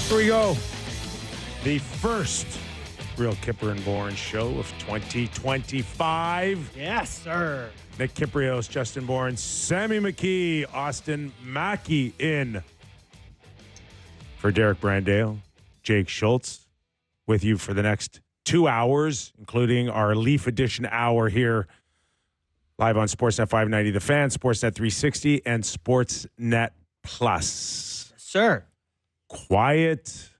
Here we go. The first real Kyper and Bourne show of 2025. Yes, sir. Nick Kypreos, Justin Bourne, Sammy McKee, Auston Matthews in for Derek Brandale, Jake Schultz, with you for the next 2 hours, including our Leaf Edition hour here live on Sportsnet 590 The Fan, Sportsnet 360, and Sportsnet Plus. Yes, sir. Quiet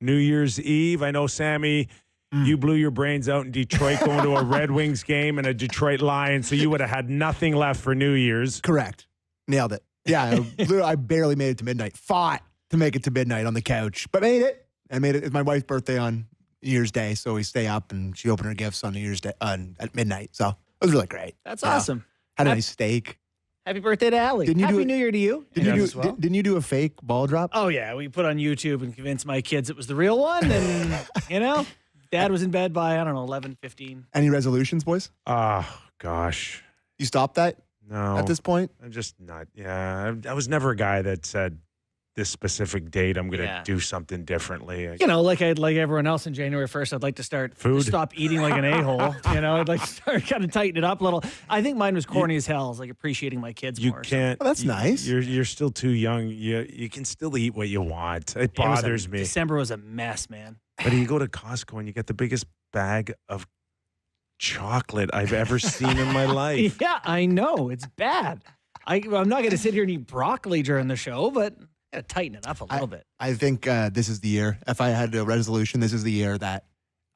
New Year's Eve. I know, Sammy, you blew your brains out in Detroit going to a Red Wings game and a Detroit Lions, so you would have had nothing left for New Year's. Correct. Nailed it. Yeah, I barely made it to midnight. Fought to make it to midnight on the couch, but made it. I made it. It's my wife's birthday on New Year's Day, so we stay up, and she opened her gifts on New Year's Day at midnight. So it was really great. That's awesome. Had a nice steak. Happy birthday to Allie. Happy New Year to you. Didn't you do a fake ball drop? Oh, yeah. We put on YouTube and convinced my kids it was the real one. And, Dad was in bed by, 11:15. Any resolutions, boys? Oh, gosh. You stopped that? No. At this point? I'm just not. Yeah. I was never a guy that said this specific date I'm going to do something differently. Like everyone else in January 1st, I'd like to stop eating like an a-hole. I'd like to start kind of tighten it up a little. I think mine was corny as hell. It's like appreciating my kids more. You can't. Oh, that's nice. You're still too young. You can still eat what you want. It bothers me. December was a mess, man. But you go to Costco and you get the biggest bag of chocolate I've ever seen in my life. Yeah, I know. It's bad. I'm not going to sit here and eat broccoli during the show, but got to tighten it up a little bit. I think this is the year. If I had a resolution, this is the year that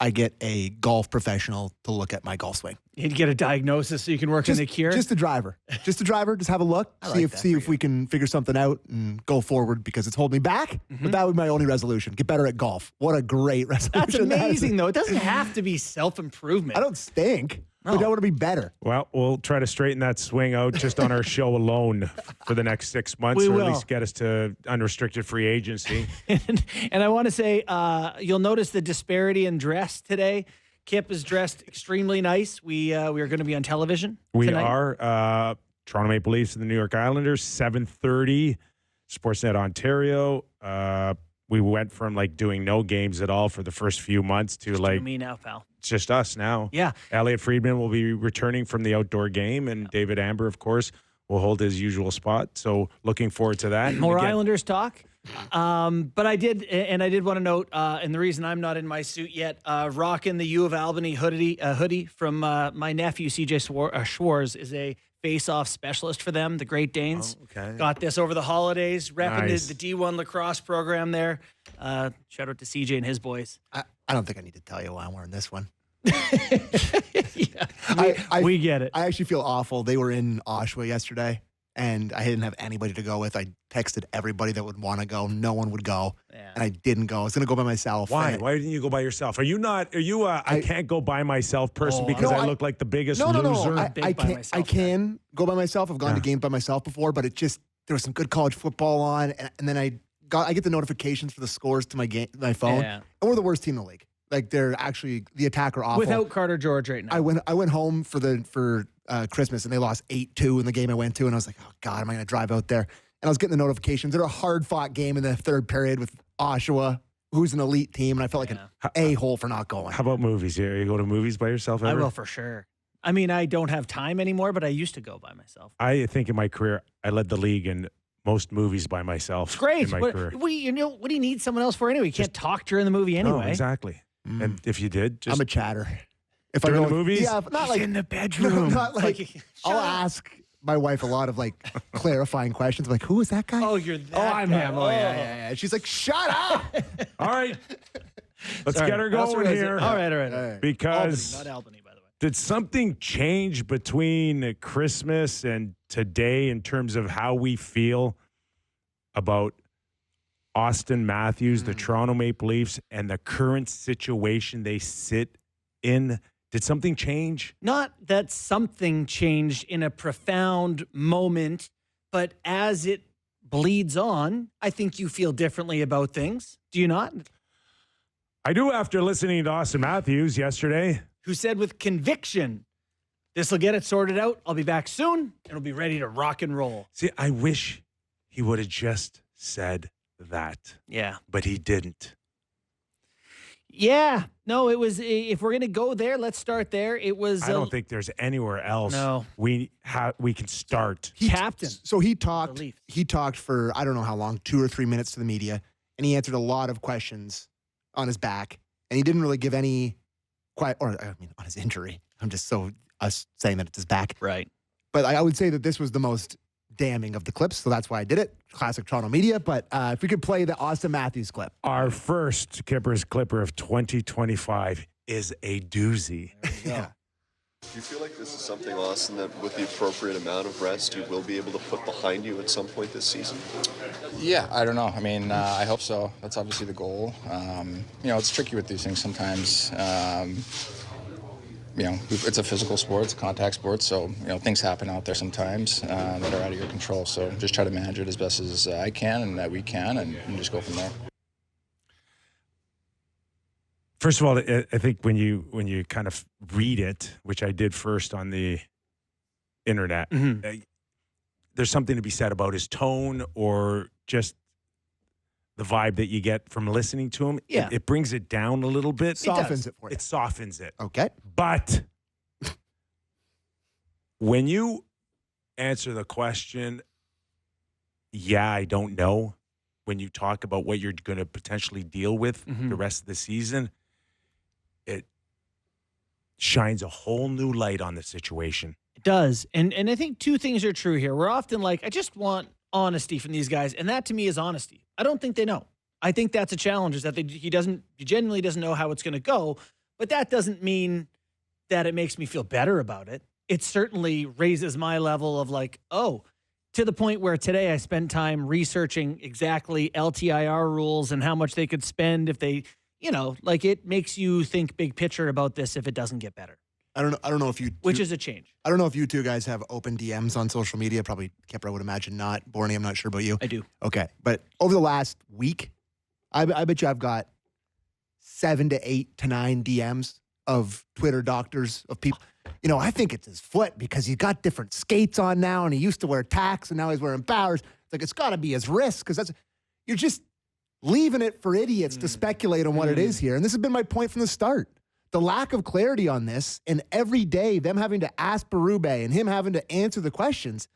I get a golf professional to look at my golf swing. You'd get a diagnosis so you can work in the cure? Just a driver. Just have a look. See if we can figure something out and go forward, because it's holding me back. Mm-hmm. But that would be my only resolution. Get better at golf. What a great resolution. That's amazing, though. It doesn't have to be self-improvement. I don't stink. No. But I want to be better. Well, we'll try to straighten that swing out just on our show alone for the next 6 months, or at least get us to unrestricted free agency. And I want to say, you'll notice the disparity in dress today. Kip is dressed extremely nice. We are going to be on television tonight. Are. Toronto Maple Leafs and the New York Islanders, 7:30, Sportsnet Ontario. We went from doing no games at all for the first few months to just me now, pal. It's just us now. Yeah. Elliot Friedman will be returning from the outdoor game, and David Amber, of course, will hold his usual spot. So looking forward to that. More Islanders talk. But I did want to note, and the reason I'm not in my suit yet, rocking the U of Albany hoodie from my nephew, CJ Schwarz, is a face-off specialist for them, the Great Danes. Oh, okay. Got this over the holidays, repping Nice. the D1 lacrosse program there. Shout out to CJ and his boys. I don't think I need to tell you why I'm wearing this one. Yeah, we get it. I actually feel awful. They were in Oshawa yesterday, and I didn't have anybody to go with. I texted everybody that would want to go. No one would go, and I didn't go. I was going to go by myself. Why? Why didn't you go by yourself? Are you I can't go by myself person because I look like the biggest loser? No. I can go by myself. I've gone to games by myself before, but there was some good college football on, and then I get the notifications for the scores to my phone, and we're the worst team in the league. They're actually the attack are awful. Without Carter George right now. I went home for Christmas, and they lost 8-2 in the game I went to, and I was like, oh God, am I going to drive out there? And I was getting the notifications. They're a hard-fought game in the third period with Oshawa, who's an elite team, and I felt like an a-hole for not going. How about movies? You go to movies by yourself ever? I will for sure. I mean, I don't have time anymore, but I used to go by myself. I think in my career, I led the league in most movies by myself. It's great. In my career. What do you need someone else for anyway? You can't talk during the movie anyway. No, exactly. And if you did, I'm a chatter. If during I go the movies? Yeah, not He's in the bedroom. Not I'll ask my wife a lot of clarifying questions. I'm like, who is that guy? Oh, you're that I'm guy. him. Oh, yeah. And she's like, shut up. All right. Let's get her going here. All right. Because Albany, not Albany, by the way. Did something change between Christmas and today in terms of how we feel about Auston Matthews, the Toronto Maple Leafs, and the current situation they sit in? Did something change? Not that something changed in a profound moment, but as it bleeds on, I think you feel differently about things. Do you not? I do, after listening to Auston Matthews yesterday. Who said with conviction, this will get it sorted out. I'll be back soon, and we'll be ready to rock and roll. See, I wish he would have just said that. Yeah. But he didn't. Yeah. No, it was, if we're going to go there, let's start there. It was. I don't think there's anywhere else No. we can start. Captain. So he talked. The Leafs. He talked for I don't know how long, 2 or 3 minutes to the media, and he answered a lot of questions on his back, and he didn't really give any on his injury. I'm just so us saying that it's his back, Right. but I would say that this was the most damning of the clips, so that's why I did it. Classic Toronto media. But if we could play the Auston Matthews clip. Our first Kyper's Clipper of 2025 is a doozy. Yeah. Do you feel like this is something, Austin, that with the appropriate amount of rest, you will be able to put behind you at some point this season? Yeah, I don't know. I mean, I hope so. That's obviously the goal. It's tricky with these things sometimes. It's a physical sport, it's a contact sport, so, things happen out there sometimes that are out of your control. So just try to manage it as best as I can and that we can and just go from there. First of all, I think when you kind of read it, which I did first on the internet, there's something to be said about his tone or just the vibe that you get from listening to him. Yeah. It brings it down a little bit. Softens it for you. It softens it. Okay. But when you answer the question, yeah, I don't know, when you talk about what you're going to potentially deal with the rest of the season, it shines a whole new light on the situation. It does. And I think two things are true here. We're often like, I just want honesty from these guys. And that to me is honesty. I don't think they know. I think that's a challenge, is that he genuinely doesn't know how it's going to go. But that doesn't mean that it makes me feel better about it. It certainly raises my level of like, to the point where today I spent time researching exactly LTIR rules and how much they could spend if they, it makes you think big picture about this if it doesn't get better. I don't know if you Which is a change. I don't know if you two guys have open DMs on social media. Probably Kyper, I would imagine not. Bourne, I'm not sure about you. I do. Okay. But over the last week, I bet you I've got 7 to 8 to 9 DMs of Twitter doctors of people. I think it's his foot because he's got different skates on now and he used to wear tacks and now he's wearing Bowers. It's like, it's got to be his wrist because you're just leaving it for idiots to speculate on what it is here. And this has been my point from the start. The lack of clarity on this, and every day them having to ask Berube and him having to answer the questions,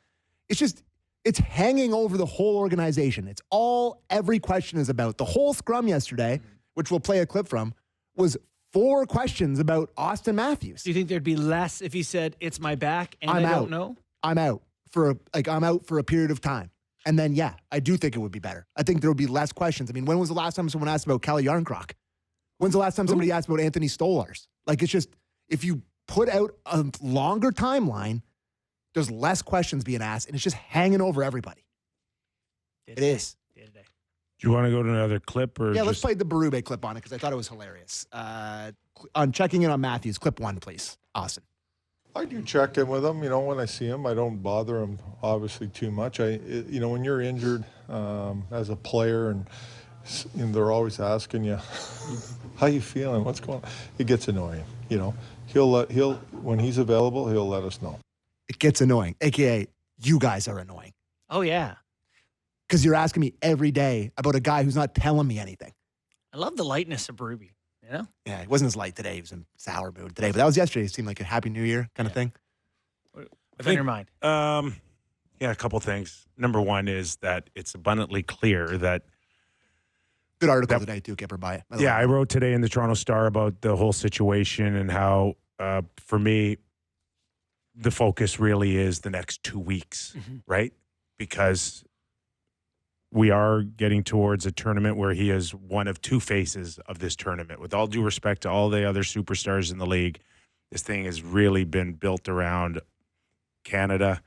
it's hanging over the whole organization. It's all every question is about. The whole scrum yesterday, which we'll play a clip from, was 4 questions about Auston Matthews. Do you think there'd be less if he said, it's my back and I don't know? I'm out for a period of time. And then, yeah, I do think it would be better. I think there would be less questions. I mean, when was the last time someone asked about Kelly Yarncroc? When's the last time somebody asked about Anthony Stolars? Like, it's just, if you put out a longer timeline, there's less questions being asked, and it's just hanging over everybody. It is. Do you want to go to another clip? Or let's play the Berube clip on it because I thought it was hilarious. On checking in on Matthews, clip 1, please. Austin. I do check in with him. When I see him, I don't bother him obviously too much. When you're injured as a player and they're always asking you, how you feeling? What's going on? It gets annoying. He'll when he's available, he'll let us know. It gets annoying, AKA you guys are annoying. Oh, yeah. Because you're asking me every day about a guy who's not telling me anything. I love the lightness of Berube, Yeah, it wasn't as light today. He was in sour mood today, but that was yesterday. It seemed like a Happy New Year kind of thing. What's on your mind? A couple things. Number one is that it's abundantly clear that good article today too, Kyper, by it. I wrote today in the Toronto Star about the whole situation and how, for me, the focus really is the next 2 weeks, right? Because we are getting towards a tournament where he is one of 2 faces of this tournament. With all due respect to all the other superstars in the league, this thing has really been built around Canada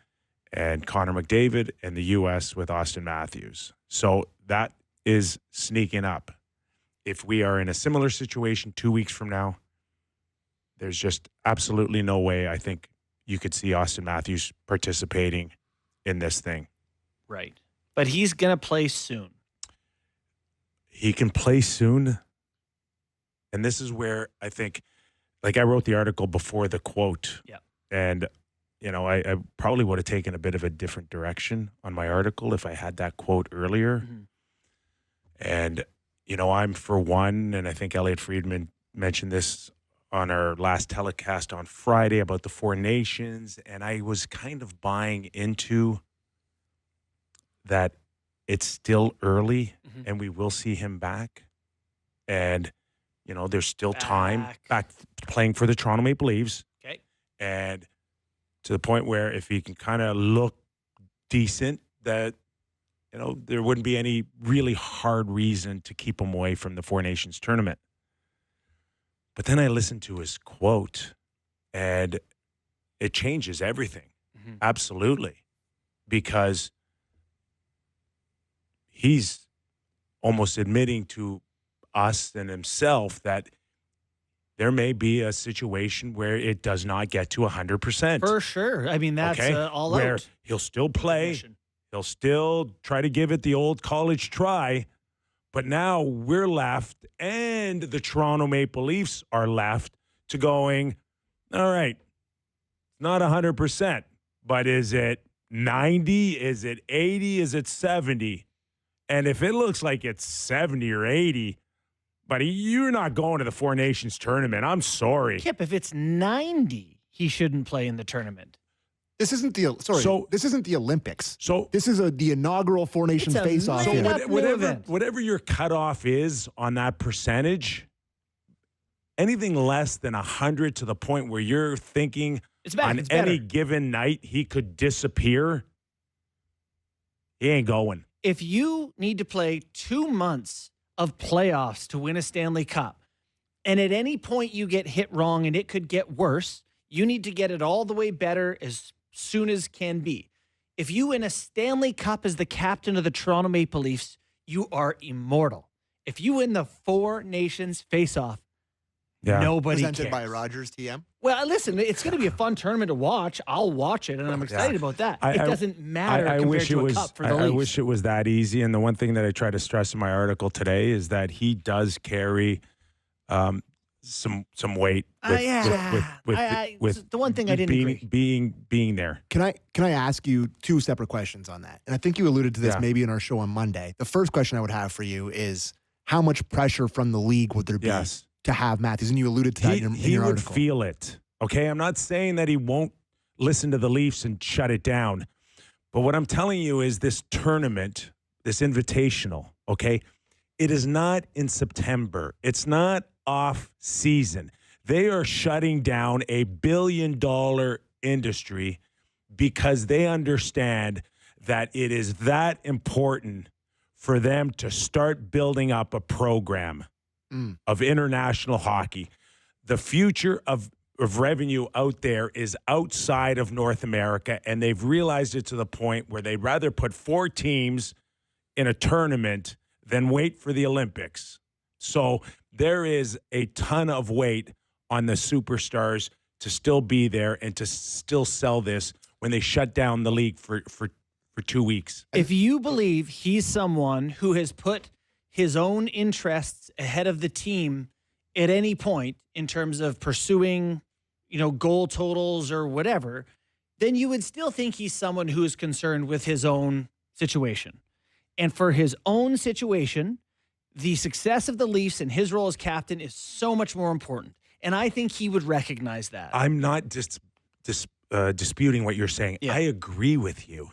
and Connor McDavid and the U.S. with Auston Matthews. So that is sneaking up. If we are in a similar situation 2 weeks from now, there's just absolutely no way I think you could see Auston Matthews participating in this thing. Right. But he's going to play soon. He can play soon. And this is where I think, like I wrote the article before the quote. Yeah. And, I probably would have taken a bit of a different direction on my article if I had that quote earlier. And, I'm for one, and I think Elliot Friedman mentioned this on our last telecast on Friday about the Four Nations, and I was kind of buying into that it's still early and we will see him back. And, there's still time back playing for the Toronto Maple Leafs. Okay. And to the point where if he can kind of look decent, that, there wouldn't be any really hard reason to keep him away from the Four Nations tournament. But then I listened to his quote, and it changes everything. Absolutely. Because he's almost admitting to us and himself that there may be a situation where it does not get to 100%. For sure. I mean, that's all where out. He'll still play. He'll still try to give it the old college try. But now we're left, and the Toronto Maple Leafs are left to going, all right, not 100%, but is it 90? Is it 80? Is it 70? And if it looks like it's 70 or 80, buddy, you're not going to the Four Nations tournament. I'm sorry. Kip, if it's 90, he shouldn't play in the tournament. This isn't the this isn't the Olympics. So this is the inaugural Four Nations face-off. So whatever your cutoff is on that percentage, anything less than 100 to the point where you're thinking on any given night he could disappear, he ain't going. If you need to play 2 months of playoffs to win a Stanley Cup, and at any point you get hit wrong and it could get worse, you need to get it all the way better as soon as can be. If you win a Stanley Cup as the captain of the Toronto Maple Leafs, you are immortal. If you win the Four Nations face-off, nobody Presented cares. by Rogers TM. Well, listen, it's going to be a fun tournament to watch. I'll watch it, and I'm excited about that. It doesn't matter compared to a cup for the Leafs. I wish it was that easy. And the one thing that I try to stress in my article today is that he does carry some weight with the one thing I didn't agree. being there. Can I ask you two separate questions on that? And I think you alluded to this maybe in our show on Monday. The first question I would have for you is how much pressure from the league would there be to have Matthews? And you alluded to that in your article. He would feel it. Okay, I'm not saying that he won't listen to the Leafs and shut it down. But what I'm telling you is this tournament, this invitational, okay, it is not in September. It's not off season. They are shutting down a $1 billion industry because they understand that it is that important for them to start building up a program of international hockey. The future of revenue out there is outside of North America, and they've realized it to the point where they'd rather put 4 teams in a tournament than wait for the Olympics. So there is a ton of weight on the superstars to still be there and to still sell this when they shut down the league for 2 weeks. If you believe he's someone who has put his own interests ahead of the team at any point in terms of pursuing, goal totals or whatever, then you would still think he's someone who is concerned with his own situation. And for his own situation, the success of the Leafs and his role as captain is so much more important. And I think he would recognize that. I'm not disputing what you're saying. Yeah. I agree with you.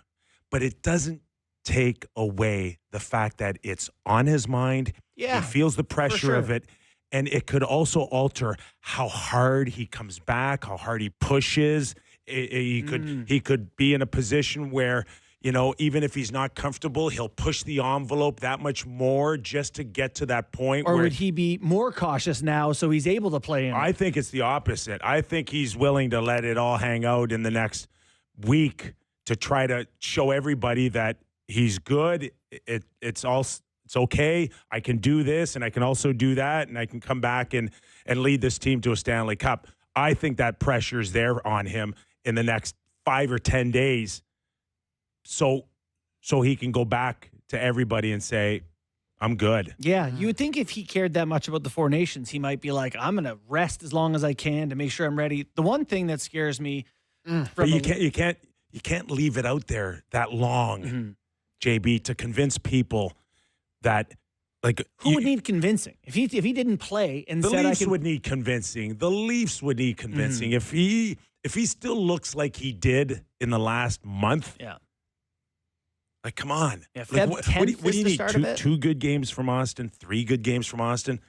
But it doesn't take away the fact that it's on his mind. Yeah, he feels the pressure of it. And it could also alter how hard he comes back, how hard he pushes. He could be in a position where, even if he's not comfortable, he'll push the envelope that much more just to get to that point. Or would he be more cautious now so he's able to play in? I think it's the opposite. I think he's willing to let it all hang out in the next week to try to show everybody that he's good. It's okay. I can do this, and I can also do that, and I can come back and lead this team to a Stanley Cup. I think that pressure's there on him in the next 5 or 10 days. So he can go back to everybody and say, I'm good. Yeah, you would think if he cared that much about the Four Nations, he might be like, I'm going to rest as long as I can to make sure I'm ready. The one thing that scares me but you can't leave it out there that long, JB, to convince people that, Like Who would need convincing? If he didn't play and the said Leafs would need convincing. The Leafs would need convincing. If he still looks like he did in the last month. Yeah. Like, come on. Yeah, Like, Feb what 10th do you is the need? start of it? Two good games from Austin, 3 good games from Austin.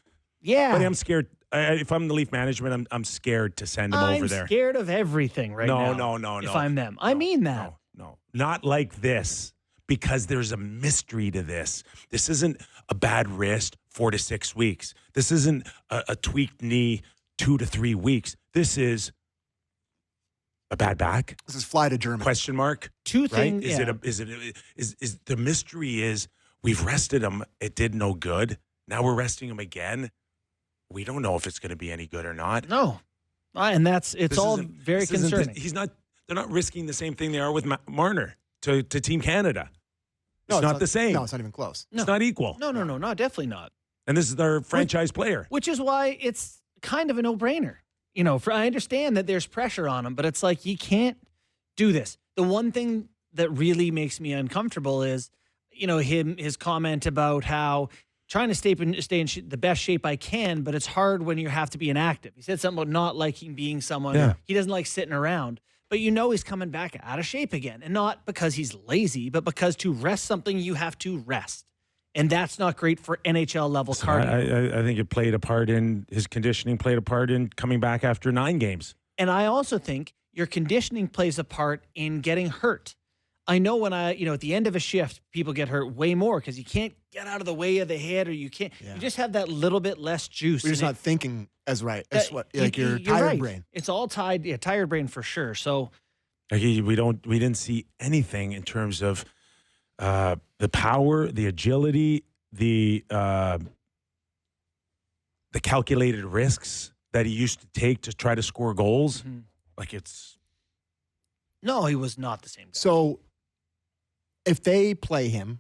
Yeah. But I'm scared. If I'm the Leaf management, I'm scared to send him over there. I'm scared of everything right now. No. If I'm them. I mean that. No. Not like this, because there's a mystery to this. This isn't a bad wrist, 4 to 6 weeks. This isn't a tweaked knee, 2 to 3 weeks. This is a bad back? This is fly to Germany. Question mark. Two Right? things. Is the mystery is we've rested him. It did no good. Now we're resting him again. We don't know if it's going to be any good or not. No. And it's This all isn't- very this isn't- concerning. They're not risking the same thing they are with Marner to Team Canada. No, It's not the same. No, it's not even close. No. It's not equal. No, definitely not. And this is their franchise player. Which is why it's kind of a no-brainer. You know, I understand that there's pressure on him, but it's like you can't do this. The one thing that really makes me uncomfortable is, his comment about how trying to stay in the best shape I can, but it's hard when you have to be inactive. He said something about not liking being someone. He doesn't like sitting around. But he's coming back out of shape again. And not because he's lazy, but because to rest something, you have to rest. And that's not great for NHL level cardio. I think it played a part in his conditioning, played a part in coming back after 9 games. And I also think your conditioning plays a part in getting hurt. I know when at the end of a shift, people get hurt way more because you can't get out of the way of the head, or you can't. Yeah. You just have that little bit less juice. We're just not thinking as right. That's what your tired right. brain. It's all tied. Yeah, tired brain for sure. So we didn't see anything in terms of the power, the agility, the calculated risks that he used to take to try to score goals. Mm-hmm. Like it's. No, he was not the same guy. So if they play him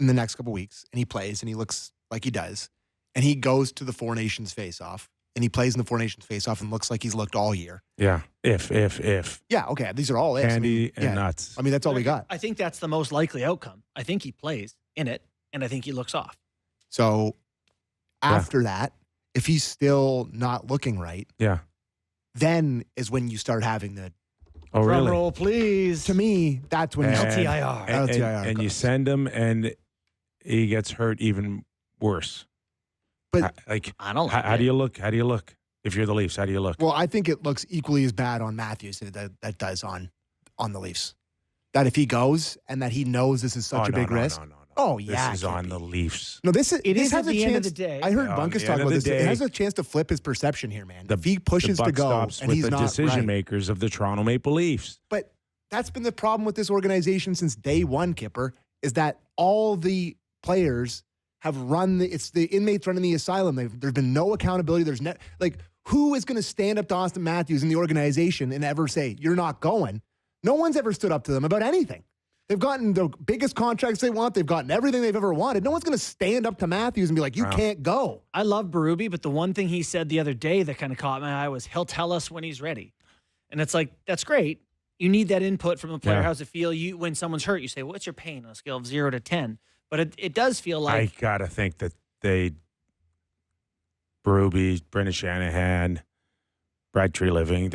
in the next couple of weeks and he plays and he looks like he does, and he goes to the Four Nations face-off and he plays in the Four Nations face-off and looks like he's looked all year. Yeah. If. Yeah, okay. These are all ifs. Candy and nuts. I mean, that's all we got. I think that's the most likely outcome. I think he plays in it, and I think he looks off. So after that, if he's still not looking right, then is when you start having the Oh, really? Drum roll, please. To me, that's when LTIR. LTIR and you send him, and he gets hurt even worse. But I don't. How do you look? How do you look? If you're the Leafs, how do you look? Well, I think it looks equally as bad on Matthews that does on the Leafs. That if he goes and that he knows this is such a big risk. No. Oh yeah, this is on the Leafs. No, this is has at the a end chance. of the day. I heard Yeah, Bunkus at talk the end about of this. the It day, has a chance to flip his perception here, man. If he The pushes buck to go stops and with he's the not decision right. makers of the Toronto Maple Leafs. But that's been the problem with this organization since day one, Kyper, is that all the players have it's the inmates running the asylum. There's been no accountability. Who is going to stand up to Auston Matthews in the organization and ever say, you're not going? No one's ever stood up to them about anything. They've gotten the biggest contracts they want. They've gotten everything they've ever wanted. No one's going to stand up to Matthews and be like, you can't go. I love Berube, but the one thing he said the other day that kind of caught my eye was he'll tell us when he's ready. And it's like, that's great. You need that input from the player. How's it feel? When someone's hurt, you say, what's your pain on a scale of 0 to 10? But it does feel like. I got to think that Berube, Brendan Shanahan, Brad Treliving,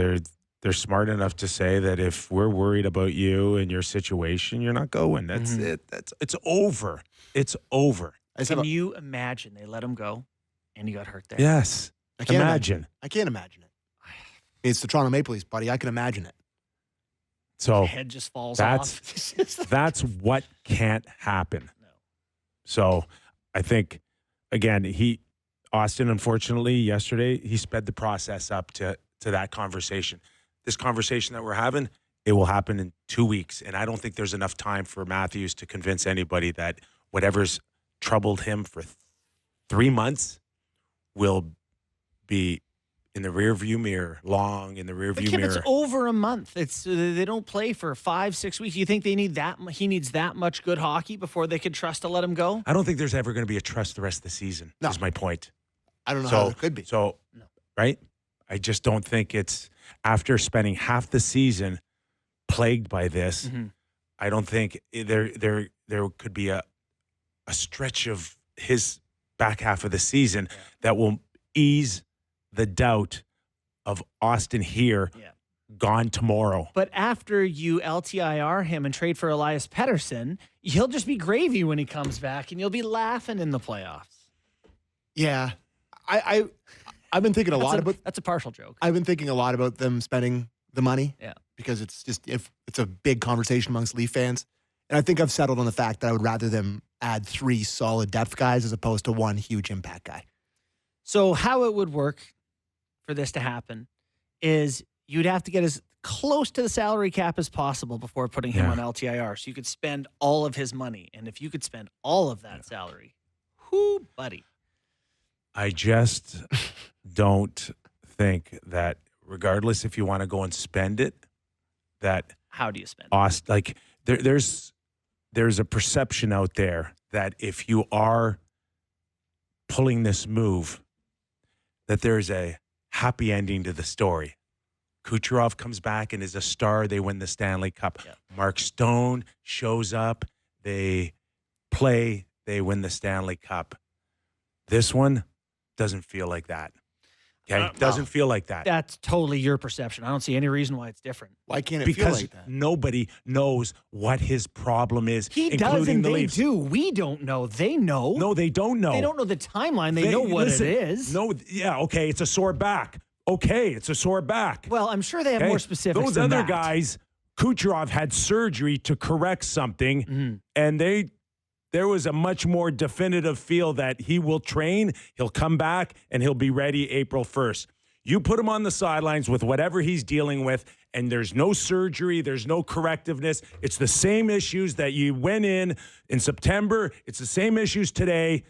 they're smart enough to say that if we're worried about you and your situation, you're not going. That's it. It's over. It's over. Can you imagine they let him go and he got hurt there? Yes. I can't imagine. I can't imagine it. It's the Toronto Maple Leafs, buddy. I can imagine it. So his head just falls off. That's what can't happen. No. So I think, again, Austin, unfortunately, yesterday, he sped the process up to that conversation. This conversation that we're having, it will happen in 2 weeks. And I don't think there's enough time for Matthews to convince anybody that whatever's troubled him for 3 months will be in the rearview mirror, long in the rearview mirror. It's over a month. They don't play for 5-6 weeks. You think he needs that much good hockey before they could trust to let him go? I don't think there's ever going to be a trust the rest of the season. No. Is my point. I don't know how it could be. So, right? I just don't think it's after spending half the season plagued by this. Mm-hmm. I don't think there could be a stretch of his back half of the season that will ease the doubt of Auston here, gone tomorrow. But after you LTIR him and trade for Elias Pettersson, he'll just be gravy when he comes back, and you'll be laughing in the playoffs. Yeah. I've been thinking That's a partial joke. I've been thinking a lot about them spending the money. Yeah. Because it's a big conversation amongst Leaf fans. And I think I've settled on the fact that I would rather them add 3 solid depth guys as opposed to 1 huge impact guy. So how it would work for this to happen is you'd have to get as close to the salary cap as possible before putting him on LTIR. So you could spend all of his money. And if you could spend all of that salary, whoo, buddy. I just don't think that regardless if you want to go and spend it, that how do you spend it? Like there's a perception out there that if you are pulling this move, that there's a happy ending to the story. Kucherov comes back and is a star. They win the Stanley Cup. Yeah. Mark Stone shows up. They play. They win the Stanley Cup. This one doesn't feel like that. Okay? Doesn't feel like that. That's totally your perception. I don't see any reason why it's different. Why can't it Because feel like that? nobody knows what his problem is, He including does and the they Leafs. do. We don't know. They know. No, they don't know. They don't know the timeline. They know what listen, it is. No, yeah, okay, it's a sore back. Okay, it's a sore back. Well, I'm sure they have Okay? more specifics Those than other that. guys, Kucherov had surgery to correct something, and there was a much more definitive feel that he will train, he'll come back, and he'll be ready April 1st. You put him on the sidelines with whatever he's dealing with, and there's no surgery, there's no correctiveness. It's the same issues that you went in September. It's the same issues today.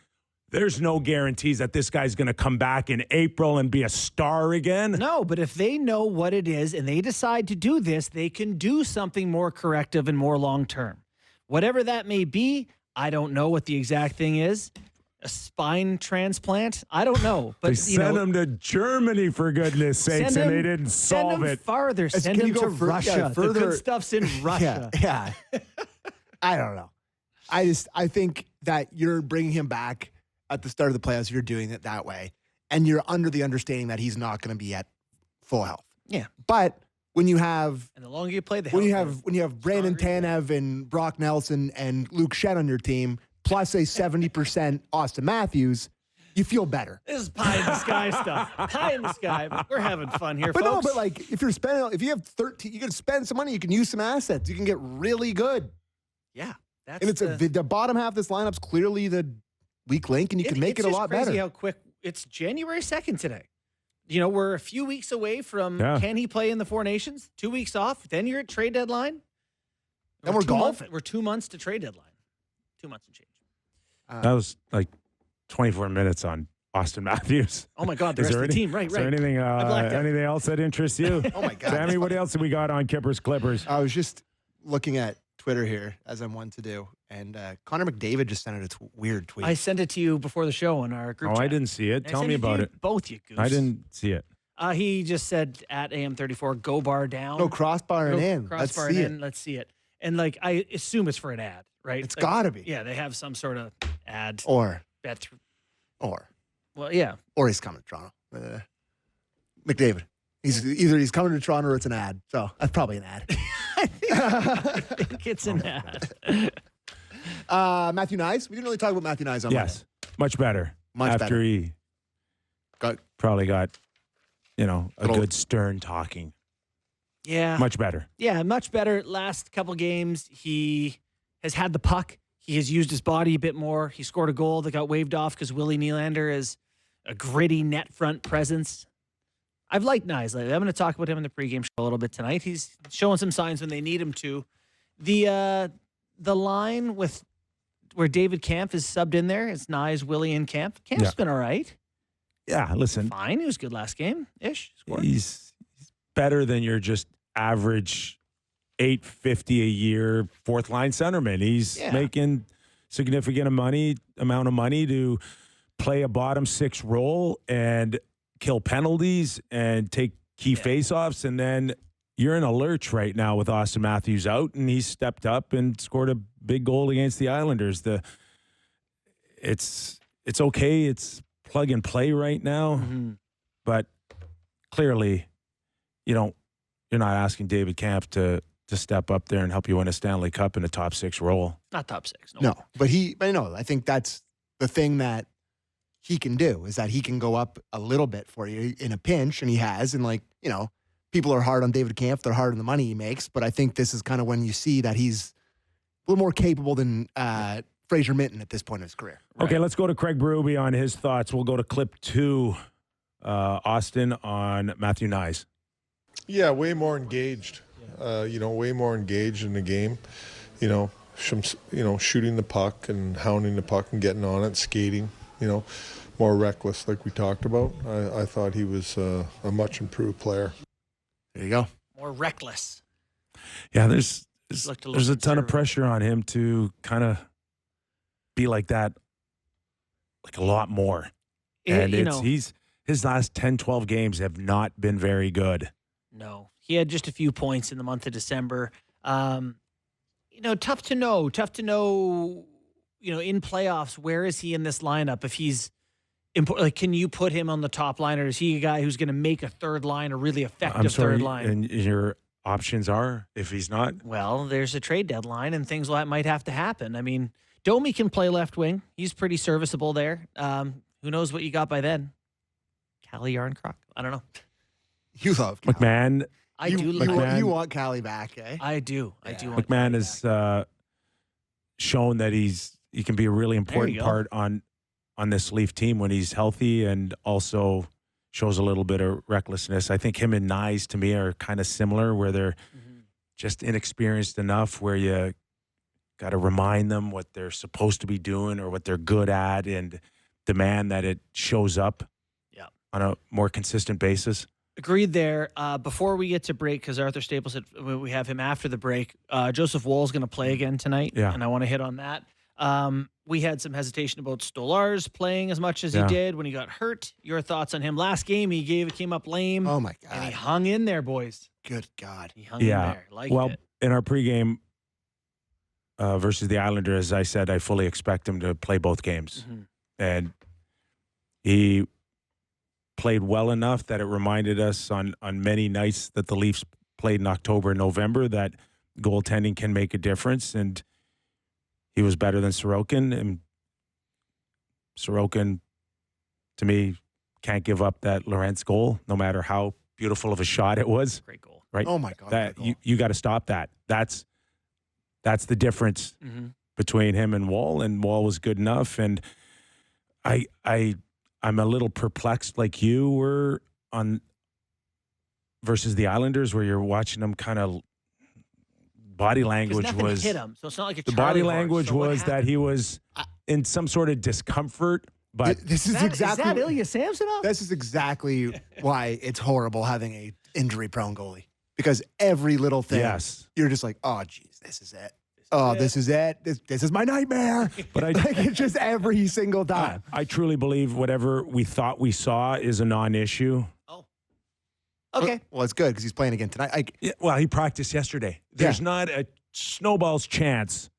There's no guarantees that this guy's going to come back in April and be a star again. No, but if they know what it is and they decide to do this, they can do something more corrective and more long-term. Whatever that may be, I don't know what the exact thing is. A spine transplant? I don't know. But They sent him to Germany, for goodness sakes, and they didn't solve send him it. farther. Send can him you to go Russia. further? The good stuff's in Russia. Yeah. I don't know. I think that you're bringing him back at the start of the playoffs. You're doing it that way, and you're under the understanding that he's not going to be at full health. Yeah. But when you have And the longer you play, the when you healthier. have Brandon Tanev and Brock Nelson and Luke Shen on your team, plus a 70% Auston Matthews, you feel better. This is pie in the sky stuff. Pie in the sky. But we're having fun here, But folks. no, but like if you have 13, you can spend some money. You can use some assets. You can get really good. yeah, that's And it's the bottom half of this lineup's clearly the weak link, and you can make it a lot crazy better. how quick it's January 2nd today. You know, we're a few weeks away from can he play in the Four Nations? 2 weeks off. Then you're at trade deadline. And we're golfing. We're 2 months to trade deadline. 2 months and change. That was like 24 minutes on Auston Matthews. Oh my God, the Is rest there of the any- team. Right, Is there right. anything, blacked out. anything else that interests you? Oh my God. Sammy, what else have we got on Kippers Clippers? I was just looking at Twitter here, as I'm one to do, and Connor McDavid just sent out a weird tweet. I sent it to you before the show on our group Oh, chat. I didn't see it. I Tell sent me to about you it. Both, you goose. I didn't see it. He just said at AM34, go bar down. no crossbar and in. Let's Crossbar see and in. Let's see it. And like, I assume it's for an ad, right? It's Like, gotta be. Yeah, they have some sort of ad. Or Well, yeah. he's coming to Toronto. McDavid. He's coming to Toronto or it's an ad. So that's probably an ad. I think it's an ad. Matthew Nyes. We didn't really talk about Matthew Nyes on Yes, much better. Much After better. he Monday. probably got, a Little- good stern talking. Yeah. Much better. Yeah, much better. Last couple games, he has had the puck. He has used his body a bit more. He scored a goal that got waved off because Willie Nylander is a gritty net front presence. I've liked Nyes lately. I'm going to talk about him in the pregame show a little bit tonight. He's showing some signs when they need him to. The line with where David Kampf is subbed in there, it's Nyes, Willie, and Kampf. Kampf's been all right. Yeah, listen, Fine. He was good last game-ish. Scored. he's better than your just average $850 a year fourth line centerman. He's making significant amount of money to play a bottom six role and kill penalties and take key faceoffs. And then you're in a lurch right now with Auston Matthews out, and he stepped up and scored a big goal against the Islanders. It's it's okay. It's plug and play right now. Mm-hmm. But clearly, you're not asking David Kampf to step up there and help you win a Stanley Cup in a top 6 role. Not top 6. No, but I think that's the thing that he can do, is that he can go up a little bit for you in a pinch, and he has. And people are hard on David Kampf. They're hard on the money he makes. But I think this is kind of when you see that he's a little more capable than Fraser Minton at this point in his career. Right. Okay, let's go to Craig Berube on his thoughts. We'll go to clip 2, Austin, on Matthew Nyes. Yeah, way more engaged. Way more engaged in the game. Shooting the puck and hounding the puck and getting on it, skating. More reckless, like we talked about. I thought he was a much improved player. There you go. More reckless. Yeah, there's a ton of pressure on him to kind of be like that, like a lot more. And his last 10, 12 games have not been very good. No, he had just a few points in the month of December. Tough to know. In playoffs, where is he in this lineup? If he's important, can you put him on the top line, or is he a guy who's going to make a third line a really effective third line? And your options are, if he's not? Well, there's a trade deadline, and things might have to happen. I mean, Domi can play left wing. He's pretty serviceable there. Who knows what you got by then? Calle Yarncroc? I don't know. You love Callie. McMahon. I do love You want Callie back, eh? I do. Yeah. I do want McMahon Callie has shown that he can be a really important part on this Leaf team when he's healthy, and also shows a little bit of recklessness. I think him and Nyes, to me, are kind of similar, where they're just inexperienced enough where you got to remind them what they're supposed to be doing or what they're good at, and demand that it shows up on a more consistent basis. Agreed there. Before we get to break, because Arthur Staples said we have him after the break, Joseph Woll's going to play again tonight, and I want to hit on that. We had some hesitation about Stolarz playing as much as he did when he got hurt. Your thoughts on him? Last game, came up lame. Oh, my God. And he hung in there, boys. Good God. He hung in there. It. In our pregame versus the Islanders, as I said, I fully expect him to play both games. Mm-hmm. And he played well enough that it reminded us on many nights that the Leafs played in October and November that goaltending can make a difference. And he was better than Sorokin. And Sorokin, to me, can't give up that Lorentz goal, no matter how beautiful of a shot it was. Great goal. Right? Oh, my God. That you got to stop that. That's the difference between him and Wall was good enough. And I'm a little perplexed, like you were on versus the Islanders, where you're watching them kind of body language was hit him, so it's not like a the Charlie body language horse. was that he was in some sort of discomfort. But this is exactly is that Ilya Samsonov? This is exactly why it's horrible having a injury-prone goalie, because every little thing, you're just like, oh, geez, this is it. This is it. This is my nightmare. But it's just every single time. I truly believe whatever we thought we saw is a non-issue. Oh, okay. Well, it's good because he's playing again tonight. He practiced yesterday. There's not a snowball's chance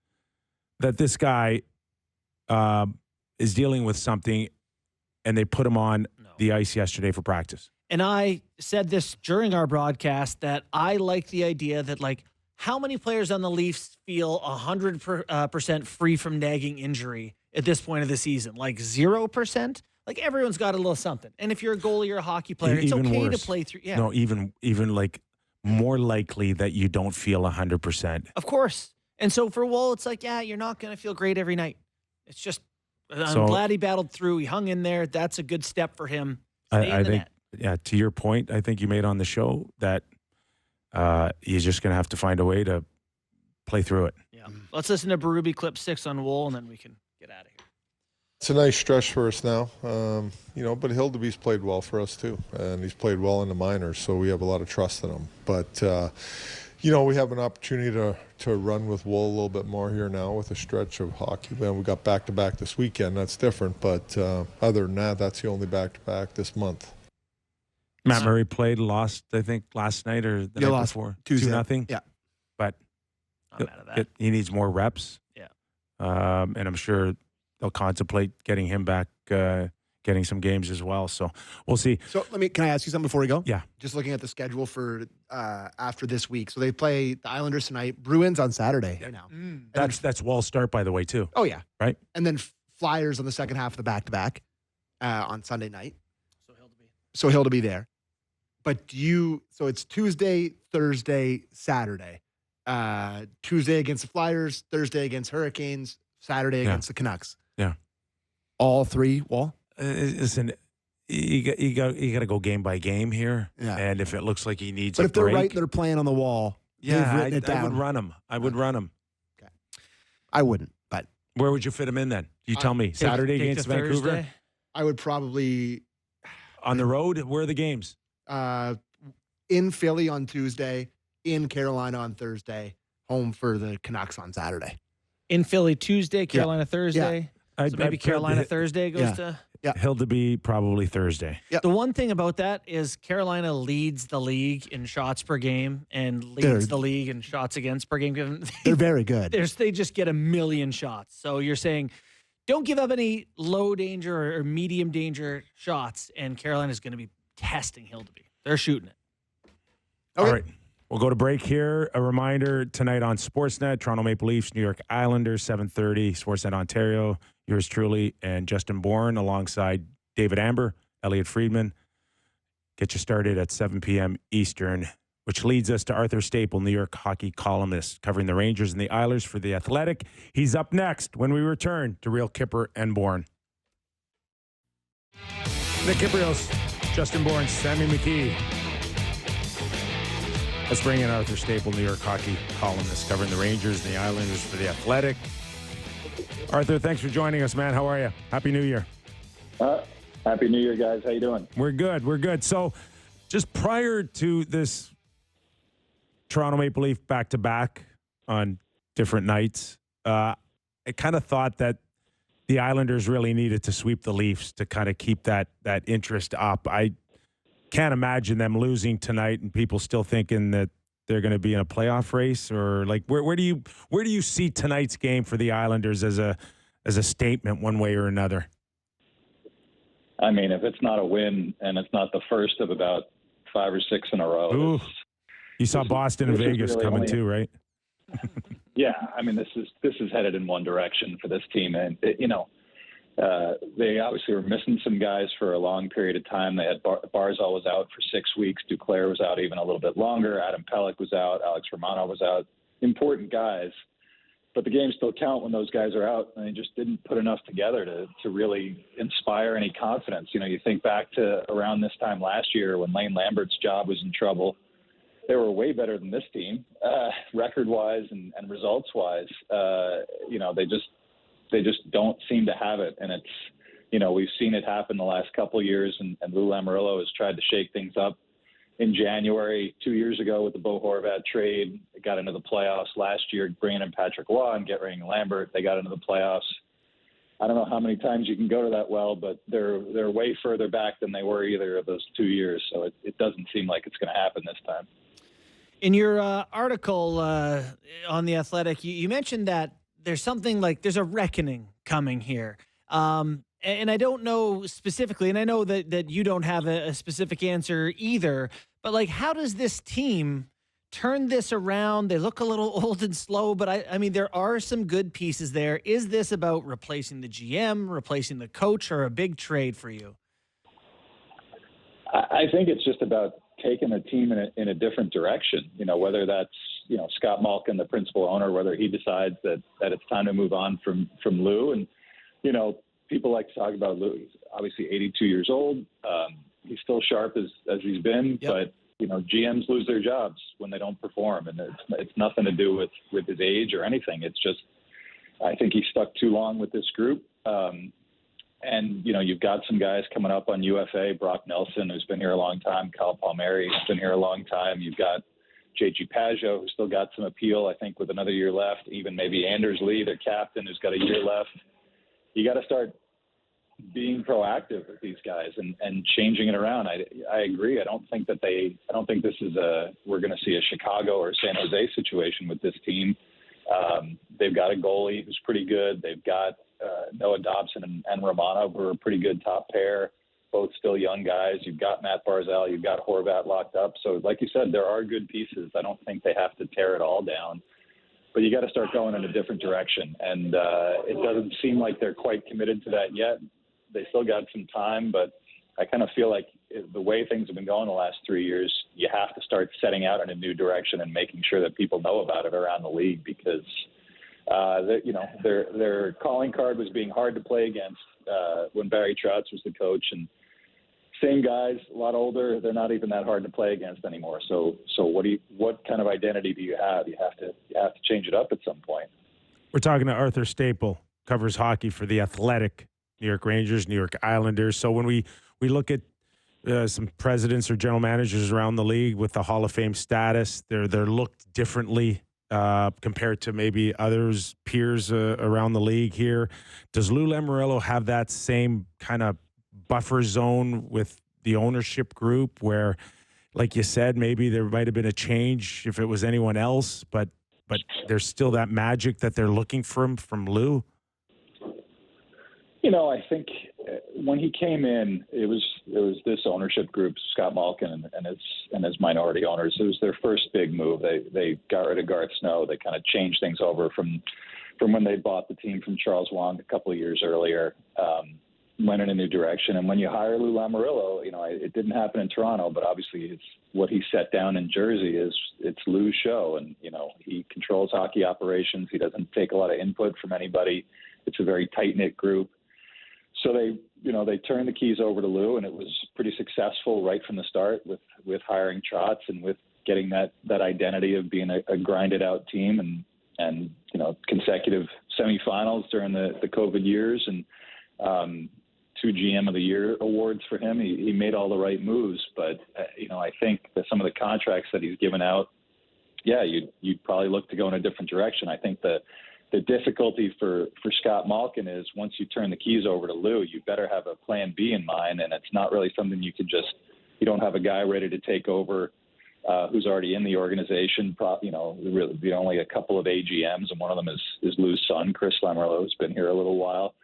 that this guy is dealing with something, and they put him on the ice yesterday for practice. And I said this during our broadcast that I like the idea that, how many players on the Leafs feel 100% free from nagging injury at this point of the season? 0%? Everyone's got a little something. And if you're a goalie or a hockey player, it's even okay worse. to play through. Yeah. No, even more likely that you don't feel 100%. Of course. And so for Woll, it's you're not going to feel great every night. It's just, I'm glad he battled through. He hung in there. That's a good step for him. I think, to your point, I think you made on the show that he's just going to have to find a way to play through it. Yeah. Let's listen to Berube clip 6 on Woll, and then we can get out of here. It's a nice stretch for us now, but Hildeby's played well for us too, and he's played well in the minors, so we have a lot of trust in him. But, we have an opportunity to run with Woll a little bit more here now with a stretch of hockey. Man, we got back-to-back this weekend. That's different, but other than that, that's the only back-to-back this month. Matt Murray lost, I think, last night or the night before. 2-0. Yeah. But I'm out of that. he needs more reps. Yeah. And I'm sure they'll contemplate getting him back getting some games as well. So we'll see. So can I ask you something before we go? Yeah. Just looking at the schedule for after this week. So they play the Islanders tonight, Bruins on Saturday. Right now. That's Wall's start, by the way, too. Oh yeah. Right. And then Flyers on the second half of the back-to-back on Sunday night. So he'll be there. But so it's Tuesday, Thursday, Saturday. Tuesday against the Flyers, Thursday against Hurricanes, Saturday against the Canucks. Yeah. All three, Wall? Listen, you got to go game by game here. Yeah. And if it looks like he needs but a if they're break, right, they're playing on the wall. yeah, they've written it down. I would run him. I would run him. Okay. I wouldn't, but Where would you fit him in then? You tell me. Saturday against to Vancouver? Thursday. I would probably On the road? Where are the games? in Philly on Tuesday, in Carolina on Thursday, home for the Canucks on Saturday. In Philly Tuesday, Carolina Thursday. So maybe Carolina Thursday goes to. Yeah. Hildeby probably Thursday. Yep. The one thing about that is Carolina leads the league in shots per game and leads the league in shots against per game. They're very good. They just get a million shots. So you're saying don't give up any low danger or medium danger shots, and Carolina's going to be testing Hildeby. They're shooting it. Okay. All right. We'll go to break here. A reminder tonight on Sportsnet, Toronto Maple Leafs, New York Islanders, 7:30, Sportsnet Ontario. Yours truly and Justin Bourne alongside David Amber, Elliot Friedman. Get you started at 7 p.m. Eastern, which leads us to Arthur Staple, New York hockey columnist, covering the Rangers and the Islanders for The Athletic. He's up next when we return to Real Kyper and Bourne. Nick Kypreos, Justin Bourne, Sammy McKee. Let's bring in Arthur Staple, New York hockey columnist, covering the Rangers and the Islanders for The Athletic. Arthur, thanks for joining us, man. How are you? Happy New Year. Happy New Year, guys. How you doing? We're good. So just prior to this Toronto Maple Leaf back-to-back on different nights, I kind of thought that the Islanders really needed to sweep the Leafs to kind of keep that interest up. I can't imagine them losing tonight and people still thinking that they're going to be in a playoff race, or like where do you see tonight's game for the Islanders as a statement one way or another? I mean, if it's not a win and it's not the first of about 5 or 6 in a row. Ooh, you saw Boston and Vegas really coming too, right? Yeah, I mean, this is headed in one direction for this team, and they obviously were missing some guys for a long period of time. They had Barzal was out for 6 weeks. Duclair was out even a little bit longer. Adam Pelech was out. Alex Romano was out. Important guys. But the games still count when those guys are out, and they just didn't put enough together to really inspire any confidence. You think back to around this time last year when Lane Lambert's job was in trouble. They were way better than this team, record-wise and results-wise. They just don't seem to have it. And it's, we've seen it happen the last couple of years, and Lou Lamoriello has tried to shake things up in January 2 years ago with the Bo Horvat trade. They got into the playoffs last year, bringing in Patrick Roy and getting Lambert. They got into the playoffs. I don't know how many times you can go to that well, but they're way further back than they were either of those 2 years. So it doesn't seem like it's going to happen this time. In your article on The Athletic, you mentioned that there's something like there's a reckoning coming here. And I don't know specifically, and I know that you don't have a specific answer either, but like, how does this team turn this around? They look a little old and slow, but I mean, there are some good pieces there. Is this about replacing the GM, replacing the coach, or a big trade for you? I think it's just about taking a team in a different direction, whether that's, Scott Malkin, the principal owner, whether he decides that it's time to move on from Lou. And, people like to talk about Lou. He's obviously 82 years old. He's still sharp as he's been, Yep. but, GMs lose their jobs when they don't perform. And it's nothing to do with his age or anything. It's just, I think he stuck too long with this group. And, you've got some guys coming up on UFA, Brock Nelson, who's been here a long time, Kyle Palmieri, who's been here a long time. You've got J.G. Pageau, who's still got some appeal, I think, with another year left. Even maybe Anders Lee, their captain, who's got a year left. You got to start being proactive with these guys and changing it around. I agree. I don't think this is we're going to see a Chicago or San Jose situation with this team. They've got a goalie who's pretty good. They've got Noah Dobson and Romanov were a pretty good top pair, both still young guys. You've got Matt Barzal, you've got Horvat locked up. So like you said, there are good pieces. I don't think they have to tear it all down, but you got to start going in a different direction. And it doesn't seem like they're quite committed to that yet. They still got some time, but I kind of feel like the way things have been going the last 3 years, you have to start setting out in a new direction and making sure that people know about it around the league, because their calling card was being hard to play against when Barry Trotz was the coach, and same guys, a lot older, they're not even that hard to play against anymore. So what kind of identity do you have? You have to change it up at some point. We're talking to Arthur Staple, covers hockey for the Athletic, New York Rangers, New York Islanders. So when we look at some presidents or general managers around the league with the Hall of Fame status, they're looked differently compared to maybe others, peers around the league here. Does Lou Lamoriello have that same kind of buffer zone with the ownership group where, like you said, maybe there might have been a change if it was anyone else, but there's still that magic that they're looking from Lou? I think when he came in, it was this ownership group, Scott Malkin and his minority owners. It was their first big move. They got rid of Garth Snow. They kind of changed things over from when they bought the team from Charles Wang a couple of years earlier. Went in a new direction. And when you hire Lou Lamoriello, it didn't happen in Toronto, but obviously it's what he set down in Jersey it's Lou's show. And, he controls hockey operations. He doesn't take a lot of input from anybody. It's a very tight-knit group. So they turned the keys over to Lou, and it was pretty successful right from the start with hiring Trotz and with getting that identity of being a grinded out team and consecutive semifinals during the COVID years and 2 GM of the Year awards for him. He made all the right moves, but I think that some of the contracts that he's given out, you'd probably look to go in a different direction. I think the difficulty for Scott Malkin is once you turn the keys over to Lou, you better have a plan B in mind, and it's not really something you don't have a guy ready to take over who's already in the organization. Really, only a couple of AGMs, and one of them is Lou's son, Chris Lamoriello, who's been here a little while.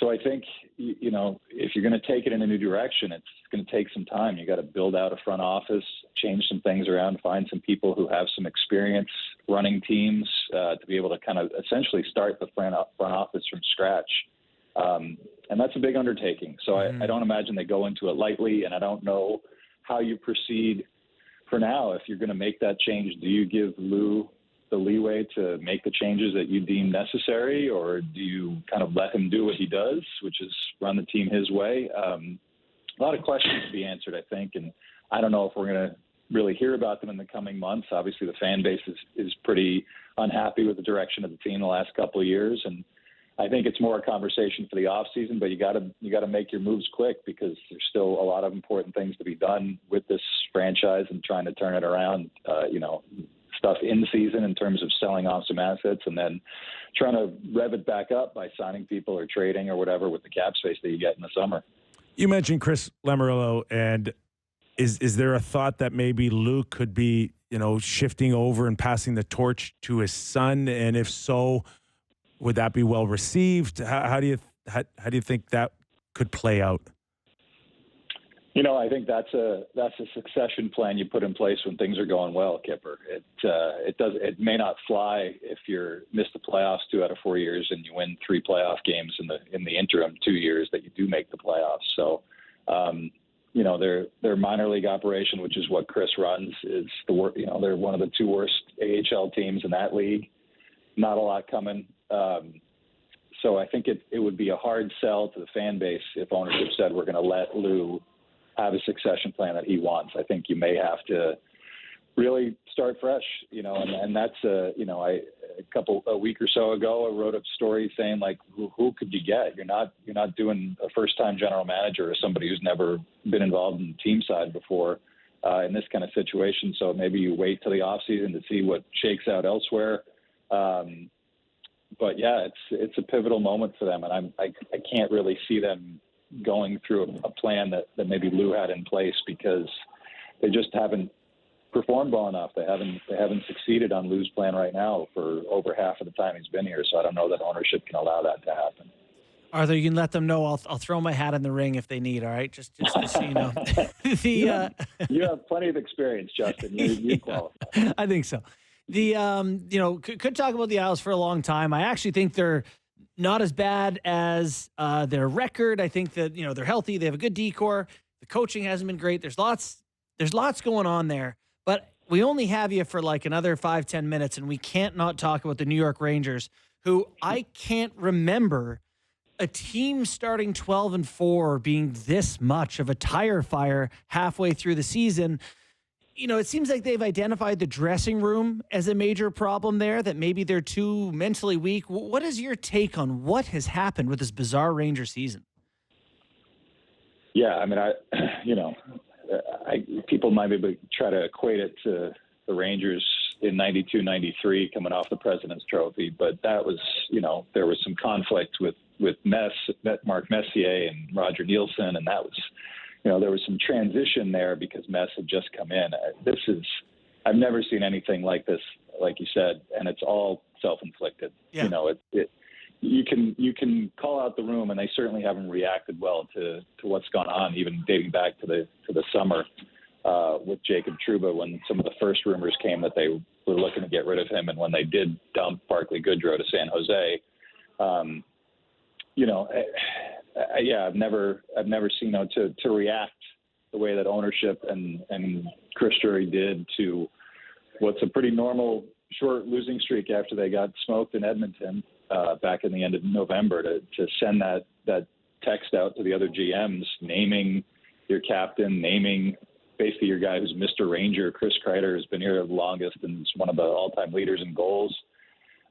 So I think, if you're going to take it in a new direction, it's going to take some time. You got to build out a front office, change some things around, find some people who have some experience running teams to be able to kind of essentially start the front office from scratch. And that's a big undertaking. So I don't imagine they go into it lightly, and I don't know how you proceed for now. If you're going to make that change, do you give Lou the leeway to make the changes that you deem necessary, or do you kind of let him do what he does, which is run the team his way? A lot of questions to be answered, I think, and I don't know if we're going to really hear about them in the coming months. Obviously, the fan base is pretty unhappy with the direction of the team the last couple of years, and I think it's more a conversation for the off season. But you got to make your moves quick, because there's still a lot of important things to be done with this franchise and trying to turn it around. Stuff in season in terms of selling off some assets, and then trying to rev it back up by signing people or trading or whatever with the cap space that you get in the summer. You mentioned Chris Lamoriello, and is there a thought that maybe Lou could be, shifting over and passing the torch to his son? And if so, would that be well received? How do you think that could play out? I think that's a succession plan you put in place when things are going well, Kyper. It may not fly if you're missed the playoffs 2 out of 4 years and you win 3 playoff games in the interim 2 years that you do make the playoffs. So, their minor league operation, which is what Chris runs, is they're one of the 2 worst AHL teams in that league. Not a lot coming. So I think it would be a hard sell to the fan base if ownership said we're going to let Lou have a succession plan that he wants. I think you may have to really start fresh, and that's a week or so ago, I wrote a story saying, like, who could you get? You're not doing a first-time general manager or somebody who's never been involved in the team side before in this kind of situation. So maybe you wait till the off season to see what shakes out elsewhere. But yeah, it's a pivotal moment for them, and I can't really see them going through a plan that maybe Lou had in place, because they just haven't performed well enough. They haven't succeeded on Lou's plan right now for over half of the time he's been here. So I don't know that ownership can allow that to happen. Arthur, you can let them know I'll throw my hat in the ring if they need. All right, just so you know. You have plenty of experience, Justin. You qualify. I think so. Could talk about the Isles for a long time. I actually think they're not as bad as their record. I think that they're healthy. They have a good decor. The coaching hasn't been great. There's lots going on there. But we only have you for like another 5-10 minutes, and we can't not talk about the New York Rangers, who I can't remember a team starting 12-4 being this much of a tire fire halfway through the season. It seems like they've identified the dressing room as a major problem there, that maybe they're too mentally weak. What is your take on what has happened with this bizarre Ranger season? Yeah, I mean, people might be able to try to equate it to the Rangers in 92, 93 coming off the President's Trophy, but that was, there was some conflict with Mark Messier and Roger Nielsen, and that was, there was some transition there because Mess had just come in. I've never seen anything like this, like you said, and it's all self-inflicted. Yeah. You can call out the room, and they certainly haven't reacted well to what's gone on, even dating back to the summer with Jacob Trouba, when some of the first rumors came that they were looking to get rid of him, and when they did dump Barclay Goodrow to San Jose. I've never seen to react the way that ownership and Chris Drury did to what's a pretty normal short losing streak after they got smoked in Edmonton back in the end of November, to send that text out to the other GMs, naming your captain, naming basically your guy who's Mr. Ranger. Chris Kreider has been here the longest and is one of the all-time leaders in goals.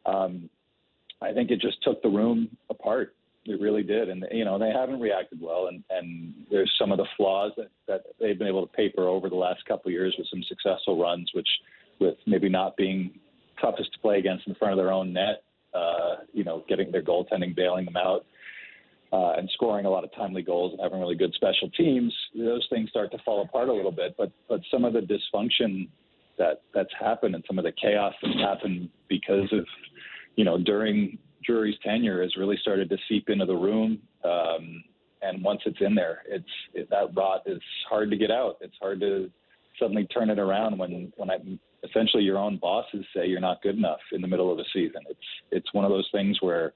I think it just took the room apart. It really did. And, they haven't reacted well. And there's some of the flaws that they've been able to paper over the last couple of years with some successful runs, which with maybe not being toughest to play against in front of their own net, getting their goaltending, bailing them out, and scoring a lot of timely goals and having really good special teams, those things start to fall apart a little bit. But some of the dysfunction that's happened and some of the chaos that's happened because of, during Drury's tenure has really started to seep into the room. And once it's in there, that rot is hard to get out. It's hard to suddenly turn it around when essentially your own bosses say you're not good enough in the middle of a season. It's one of those things where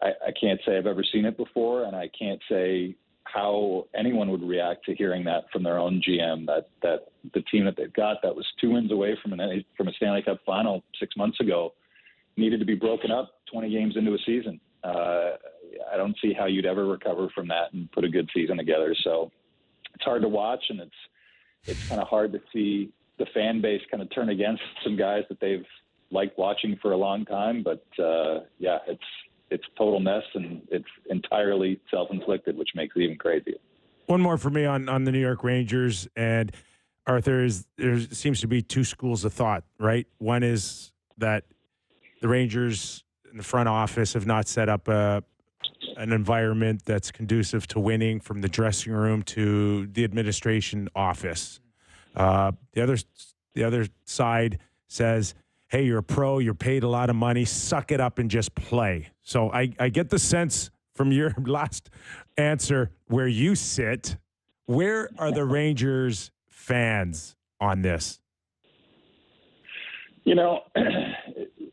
I can't say I've ever seen it before, and I can't say how anyone would react to hearing that from their own GM, that the team that they've got that was 2 wins away from a Stanley Cup final 6 months ago needed to be broken up 20 games into a season. I don't see how you'd ever recover from that and put a good season together. So it's hard to watch, and it's kind of hard to see the fan base kind of turn against some guys that they've liked watching for a long time. But it's a total mess, and it's entirely self-inflicted, which makes it even crazier. One more for me on the New York Rangers. And Arthur, there seems to be two schools of thought, right? One is that the Rangers in the front office have not set up an environment that's conducive to winning, from the dressing room to the administration office. The other side says, hey, you're a pro, you're paid a lot of money, suck it up and just play. So I get the sense from your last answer where you sit. Where are the Rangers fans on this?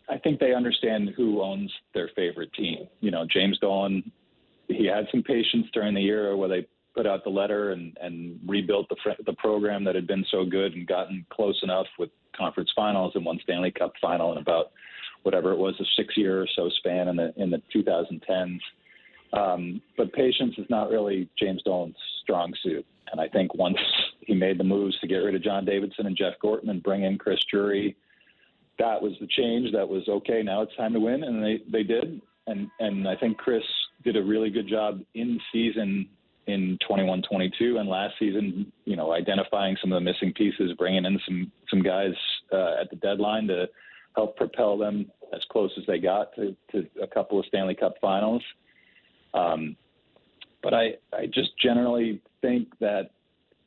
I think they understand who owns their favorite team. James Dolan, he had some patience during the year where they put out the letter and rebuilt the program that had been so good and gotten close enough with conference finals and one Stanley Cup final in about whatever it was, a 6-year or so span in the 2010s. But patience is not really James Dolan's strong suit. And I think once he made the moves to get rid of John Davidson and Jeff Gorton and bring in Chris Drury, that was the change. That was, okay, now it's time to win. And they did. And I think Chris did a really good job in season in 21-22 and last season, identifying some of the missing pieces, bringing in some guys at the deadline to help propel them as close as they got to a couple of Stanley Cup finals. But I just generally think that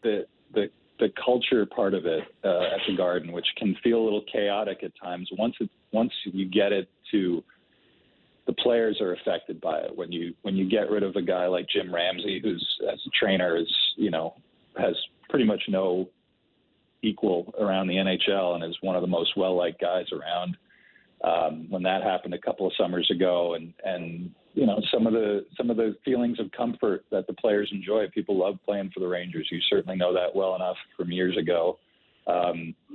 the culture part of it at the Garden, which can feel a little chaotic at times, once you get it to the players are affected by it. When you get rid of a guy like Jim Ramsey, who's as a trainer has pretty much no equal around the NHL and is one of the most well-liked guys around. When that happened a couple of summers ago, and some of the feelings of comfort that the players enjoy. People love playing for the Rangers. You certainly know that well enough from years ago.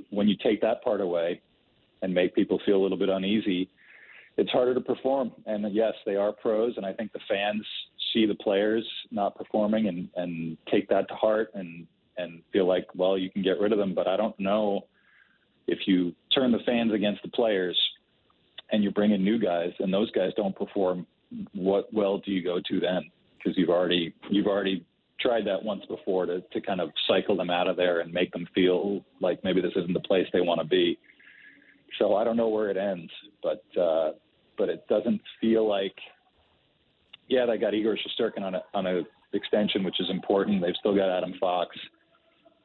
When you take that part away and make people feel a little bit uneasy, it's harder to perform. And yes, they are pros, and I think the fans see the players not performing and take that to heart and feel like, well, you can get rid of them. But I don't know if you turn the fans against the players and you bring in new guys and those guys don't perform, what well do you go to then? Because you've already tried that once before to kind of cycle them out of there and make them feel like maybe this isn't the place they want to be. So I don't know where it ends, but it doesn't feel like, yeah, they got Igor Shesterkin on a extension, which is important. They've still got Adam Fox.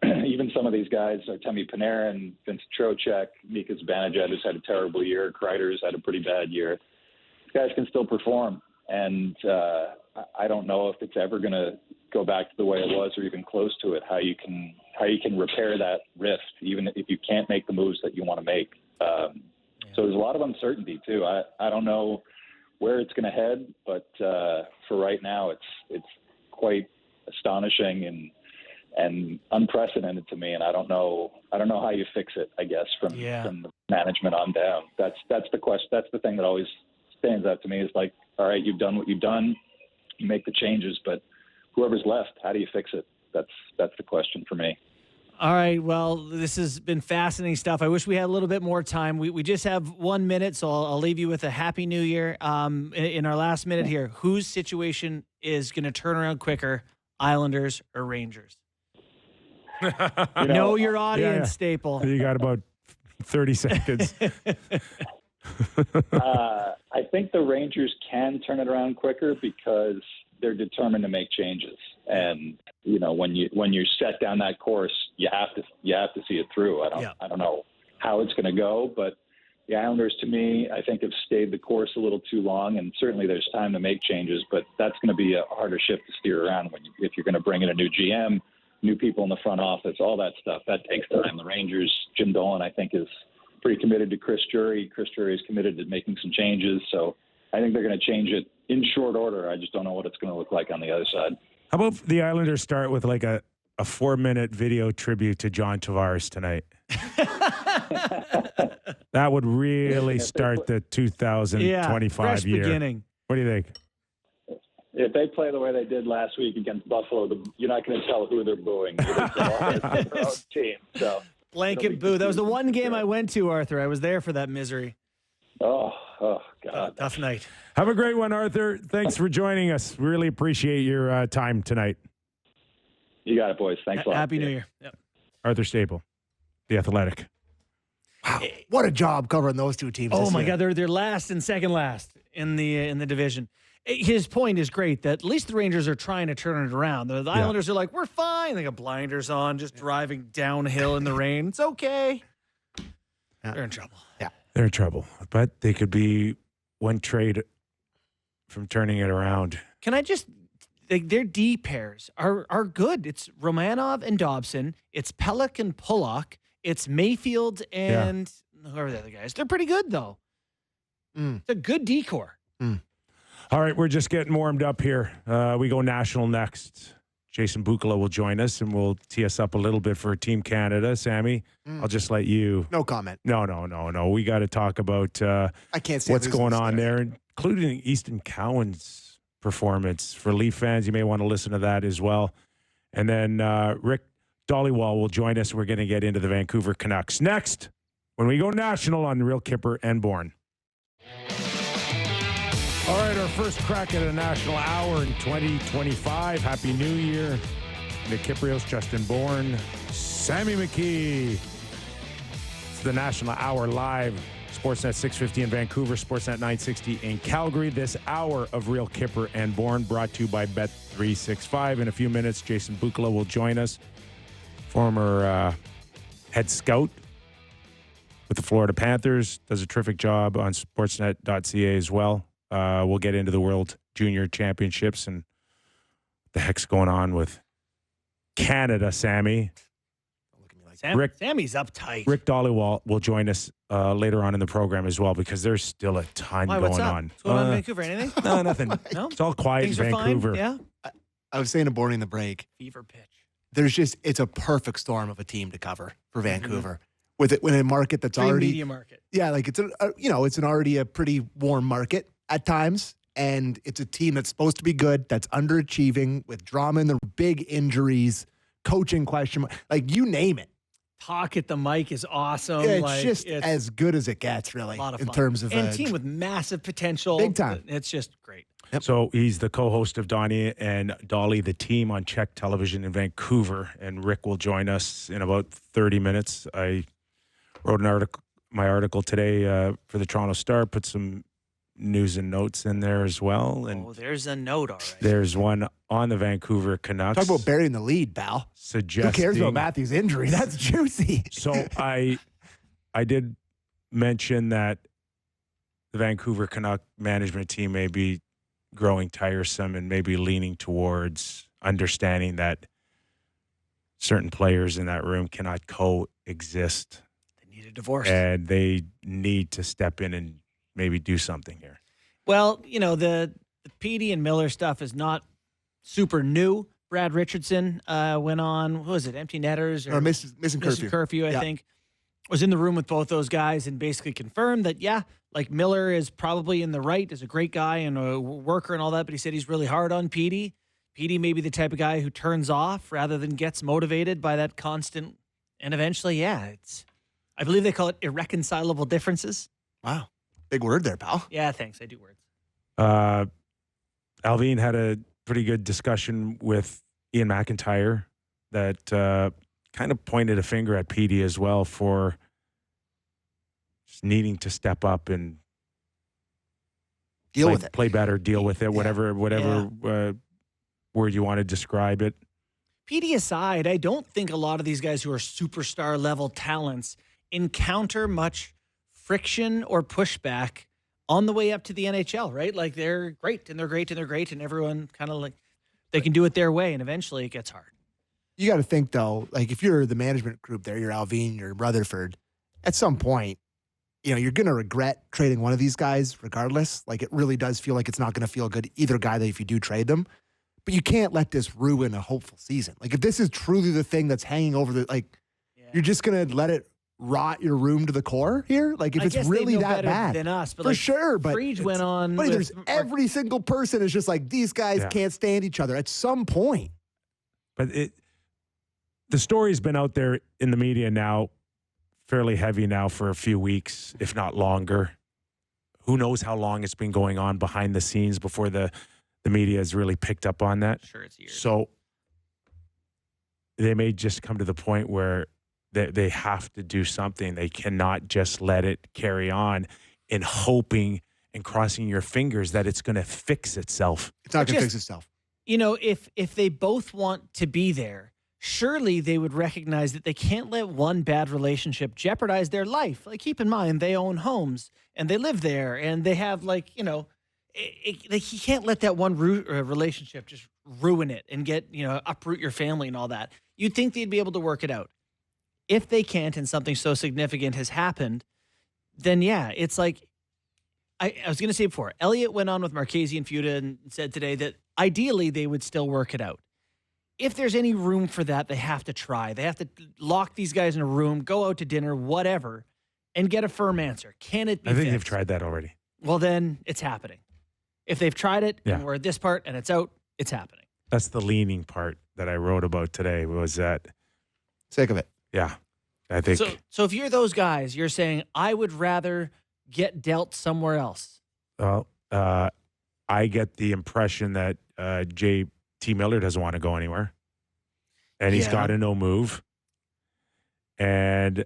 Even some of these guys, Artemi Panarin, Vincent Trocheck, Mika Zibanejad, who's had a terrible year. Kreider's had a pretty bad year. These guys can still perform, and I don't know if it's ever going to go back to the way it was or even close to it. How you can repair that rift, even if you can't make the moves that you want to make. So there's a lot of uncertainty too. I don't know where it's going to head, but for right now, it's quite astonishing and unprecedented to me. And I don't know how you fix it, I guess, from the management on down. That's the question. That's the thing that always stands out to me is like, all right, you've done what you've done, you make the changes, but whoever's left, how do you fix it? That's the question for me. All right. Well, this has been fascinating stuff. I wish we had a little bit more time. We just have 1 minute, so I'll leave you with a Happy New Year. In our last minute here, whose situation is going to turn around quicker, Islanders or Rangers? Know your audience, Staple. You got about 30 seconds. I think the Rangers can turn it around quicker because they're determined to make changes. And when you're set down that course, you have to see it through. I don't know how it's going to go, but the Islanders, to me, I think have stayed the course a little too long. And certainly there's time to make changes, but that's going to be a harder ship to steer around if you're going to bring in a new GM, new people in the front office, all that stuff. That takes time. The Rangers, Jim Dolan, I think, is pretty committed to Chris Drury. Chris Drury is committed to making some changes. So I think they're going to change it in short order. I just don't know what it's going to look like on the other side. How about the Islanders start with like a 4-minute video tribute to John Tavares tonight? That would really start the 2025 fresh year. Beginning. What do you think? If they play the way they did last week against Buffalo, you're not going to tell who they're booing. It's their own team. So blanket boo. That was the one game I went to, Arthur. I was there for that misery. Oh God. Tough night. Have a great one, Arthur. Thanks for joining us. Really appreciate your time tonight. You got it, boys. Thanks a lot. Happy New Year. Yep. Arthur Staple, The Athletic. Wow, what a job covering those two teams. Oh this my year. God, they're last and second last in the division. His point is great that at least the Rangers are trying to turn it around. The Islanders are like, we're fine. They got blinders on, just driving downhill in the rain. It's okay. Yeah. They're in trouble. Yeah. They're in trouble, but they could be one trade from turning it around. Can I just their D pairs are good. It's Romanov and Dobson. It's Pelech and Pullock. It's Mayfield and whoever the other guys. They're pretty good though. It's a good decor. All right, we're just getting warmed up here. We go national next. Jason Bukala will join us, and we'll tee us up a little bit for Team Canada. Sammy, I'll just let you. No comment. No. We got to talk about I can't say what's going on there, including Easton Cowan's performance. For Leaf fans, you may want to listen to that as well. And then Rick Dhaliwal will join us. We're going to get into the Vancouver Canucks next when we go national on Real Kyper and Bourne. All right, our first crack at a national hour in 2025. Happy New Year. Nick Kypreos, Justin Bourne, Sammy McKee. It's the National Hour live. Sportsnet 650 in Vancouver, Sportsnet 960 in Calgary. This hour of Real Kyper and Bourne brought to you by Bet365. In a few minutes, Jason Bukala will join us. Former head scout with the Florida Panthers. Does a terrific job on Sportsnet.ca as well. We'll get into the World Junior Championships and the heck's going on with Canada, Sammy. Sammy's uptight. Rick Dhaliwal will join us later on in the program as well because there's still a ton going what's up? on. What's going on in Vancouver? Anything? No, nothing. No? It's all quiet Things in are Vancouver. fine? Yeah. I was saying to Bourne in the break, Fever pitch. it's a perfect storm of a team to cover for Vancouver. With it, when a market that's Green already media market. Yeah, like it's it's already a pretty warm market at times, and it's a team that's supposed to be good, that's underachieving with drama in the big injuries, coaching question, like you name it. Talk at the mic is awesome. Yeah, it's as good as it gets, really, a lot of fun. in terms of and a team with massive potential. Big time. It's just great. Yep. So he's the co-host of Donnie and Dolly, the team on Czech television in Vancouver, and Rick will join us in about 30 minutes. I wrote my article today for the Toronto Star, put some news and notes in there as well. And there's a note, all right. there's one on the Vancouver Canucks. Talk about burying the lead, pal. Suggesting, who cares about Matthews' injury? That's juicy. So I did mention that the Vancouver Canuck management team may be growing tiresome and maybe leaning towards understanding that certain players in that room cannot coexist. They need a divorce. And they need to step in and maybe do something here. Well, the Petey and Miller stuff is not super new. Brad Richardson went on, what was it, Empty Netters? Or missing curfew. I think. Was in the room with both those guys and basically confirmed that, Miller is probably in the right, is a great guy and a worker and all that, but he said he's really hard on Petey. Petey may be the type of guy who turns off rather than gets motivated by that constant, and eventually, I believe they call it irreconcilable differences. Wow. Big word there, pal. Yeah, thanks. I do words. Alvin had a pretty good discussion with Ian McIntyre that kind of pointed a finger at Petey as well for just needing to step up and deal with it, play better, deal with it, whatever word you want to describe it. Petey aside, I don't think a lot of these guys who are superstar level talents encounter much friction or pushback on the way up to the NHL, right? Like they're great and they're great and they're great and everyone kind of like they can do it their way and eventually it gets hard. You got to think though, like if you're the management group there, you're Alvin, you're Rutherford, at some point, you're going to regret trading one of these guys regardless. Like it really does feel like it's not going to feel good either guy that if you do trade them. But you can't let this ruin a hopeful season. Like if this is truly the thing that's hanging over you're just going to let it rot your room to the core here? Like if it's really that bad than us, but for sure. But Freege went on. But there's every single person is just like these guys can't stand each other at some point. But the story's been out there in the media now, fairly heavy now for a few weeks, if not longer. Who knows how long it's been going on behind the scenes before the media has really picked up on that. Sure, it's years. So they may just come to the point where they have to do something. They cannot just let it carry on in hoping and crossing your fingers that it's going to fix itself. It's not going to fix itself. If they both want to be there, surely they would recognize that they can't let one bad relationship jeopardize their life. Like, keep in mind, they own homes and they live there and they have he can't let that one relationship just ruin it and get, uproot your family and all that. You'd think they'd be able to work it out. If they can't and something so significant has happened, then it's like, I was going to say before, Elliott went on with Marchese and Fuda and said today that ideally they would still work it out. If there's any room for that, they have to try. They have to lock these guys in a room, go out to dinner, whatever, and get a firm answer. Can it be I think fixed? they've tried that already. Well, then it's happening. If they've tried it and we're at this part and it's out, it's happening. That's the leaning part that I wrote about today was that. Sick of it. Yeah, I think. So if you're those guys, you're saying, I would rather get dealt somewhere else. Well, I get the impression that J.T. Miller doesn't want to go anywhere. And he's got a no move. And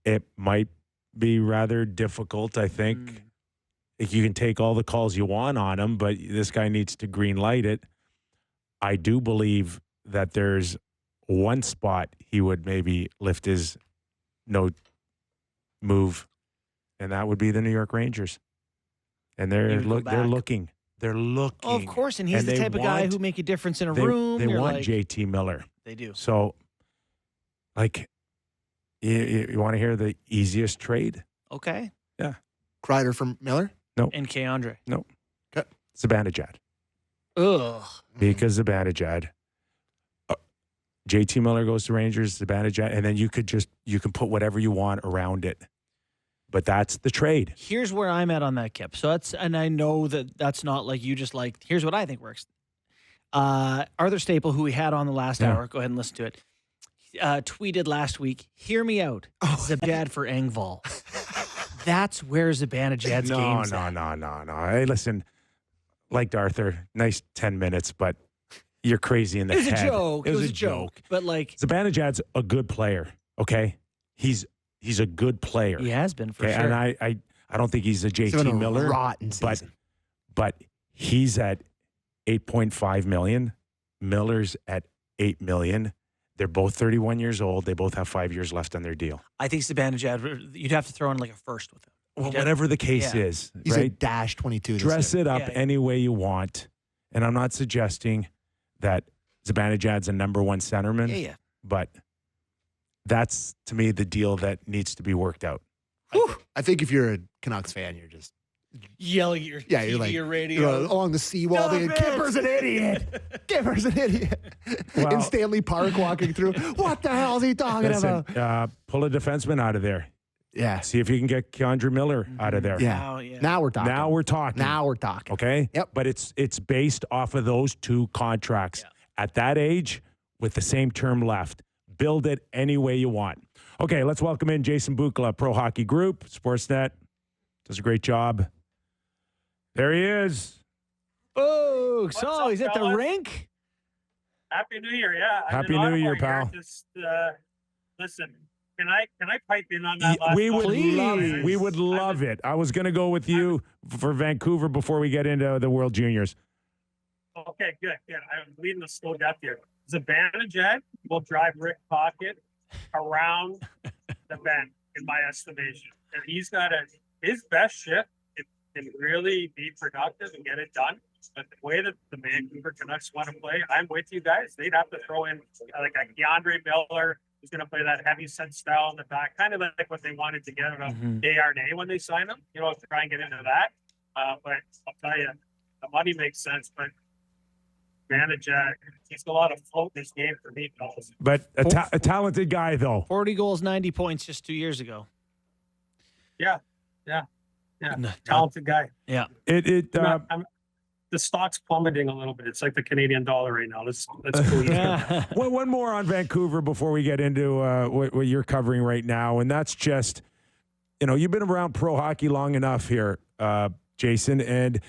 it might be rather difficult, I think. You can take all the calls you want on him, but this guy needs to green light it. I do believe that there's one spot he would maybe lift his no move, and that would be the New York Rangers. and You they're would go they're back. looking. They're looking. Oh, of course, and he's the they type of guy want- who make a difference in a they, room. They You're want like, JT Miller. They do. So, like, you want to hear the easiest trade? Okay. Kreider from Miller. And Keandre. Zibanejad. Ugh. Because Zibanejad. JT Miller goes to Rangers, Zibanejad, and then you can put whatever you want around it. But that's the trade. Here's where I'm at on that, Kip. So and I know that's not like you just like, here's what I think works. Arthur Staple, who we had on the last hour, go ahead and listen to it, tweeted last week, hear me out, Zibanejad for Engvall. That's where Zibanejad's game's at. No. Hey, listen, liked Arthur. Nice 10 minutes, but you're crazy in the It was head. a joke. It was a joke. But like, Zibanejad's a good player, okay? He's a good player. he has been for Okay, sure. and I don't think he's a He's having JT a Miller, rotten but season. he's at 8.5 million. Miller's at 8 million. They're both 31 years old. They both have 5 years left on their deal. I think Zibanejad, you'd have to throw in like a first with him. Well, whatever the case Yeah. is, He's a right? dash 22. This Dress year. it up Yeah. any way you want. And I'm not suggesting that Zibanejad's a number one centerman, Yeah. but that's, to me, the deal that needs to be worked out. I think if you're a Canucks fan, you're just Yelling at your you're TV like or radio. along the seawall. Stop Being, it! Kipper's an idiot. Kipper's an idiot. Well- In Stanley Park, walking through. What the hell is he talking Listen, about? pull a defenseman out of there. Yeah, See if you can get Keandre Miller out of there. yeah. Now, Now we're talking. Now we're talking. Now we're talking. Okay? Yep. But it's based off of those two contracts. At that age, with the same term left. Build it any way you want. Okay, let's welcome in Jason Bukala, Pro Hockey Group, Sportsnet. Does a great job. There he is. Folks, What's up, he's at the fellas? rink. Happy New Year, yeah. I'm Happy in New Ottawa Year, here. pal. Just listen. Can I pipe in on that last We would call? love, we would love it. I was going to go with you for Vancouver before we get into the World Juniors. Okay, good. I'm leading a slow death here. Zibanejad will drive Rick Pocket around the bend, in my estimation. And he's got his best shift can really be productive and get it done. But the way that the Vancouver Canucks want to play, I'm with you guys. They'd have to throw in like a Keandre Miller who's going to play that heavy set style in the back, kind of like what they wanted to get out of Desharnais when they signed him, to try and get into that. But I'll tell you, the money makes sense, but Zibanejad, he's a lot of float in this game for me, fellas. But a talented guy, though. 40 goals, 90 points just 2 years ago. Yeah. Talented guy. Yeah. The stock's plummeting a little bit. It's like the Canadian dollar right now. Let's cool you down. Well, one more on Vancouver before we get into what you're covering right now, and that's just, you've been around pro hockey long enough here, Jason, and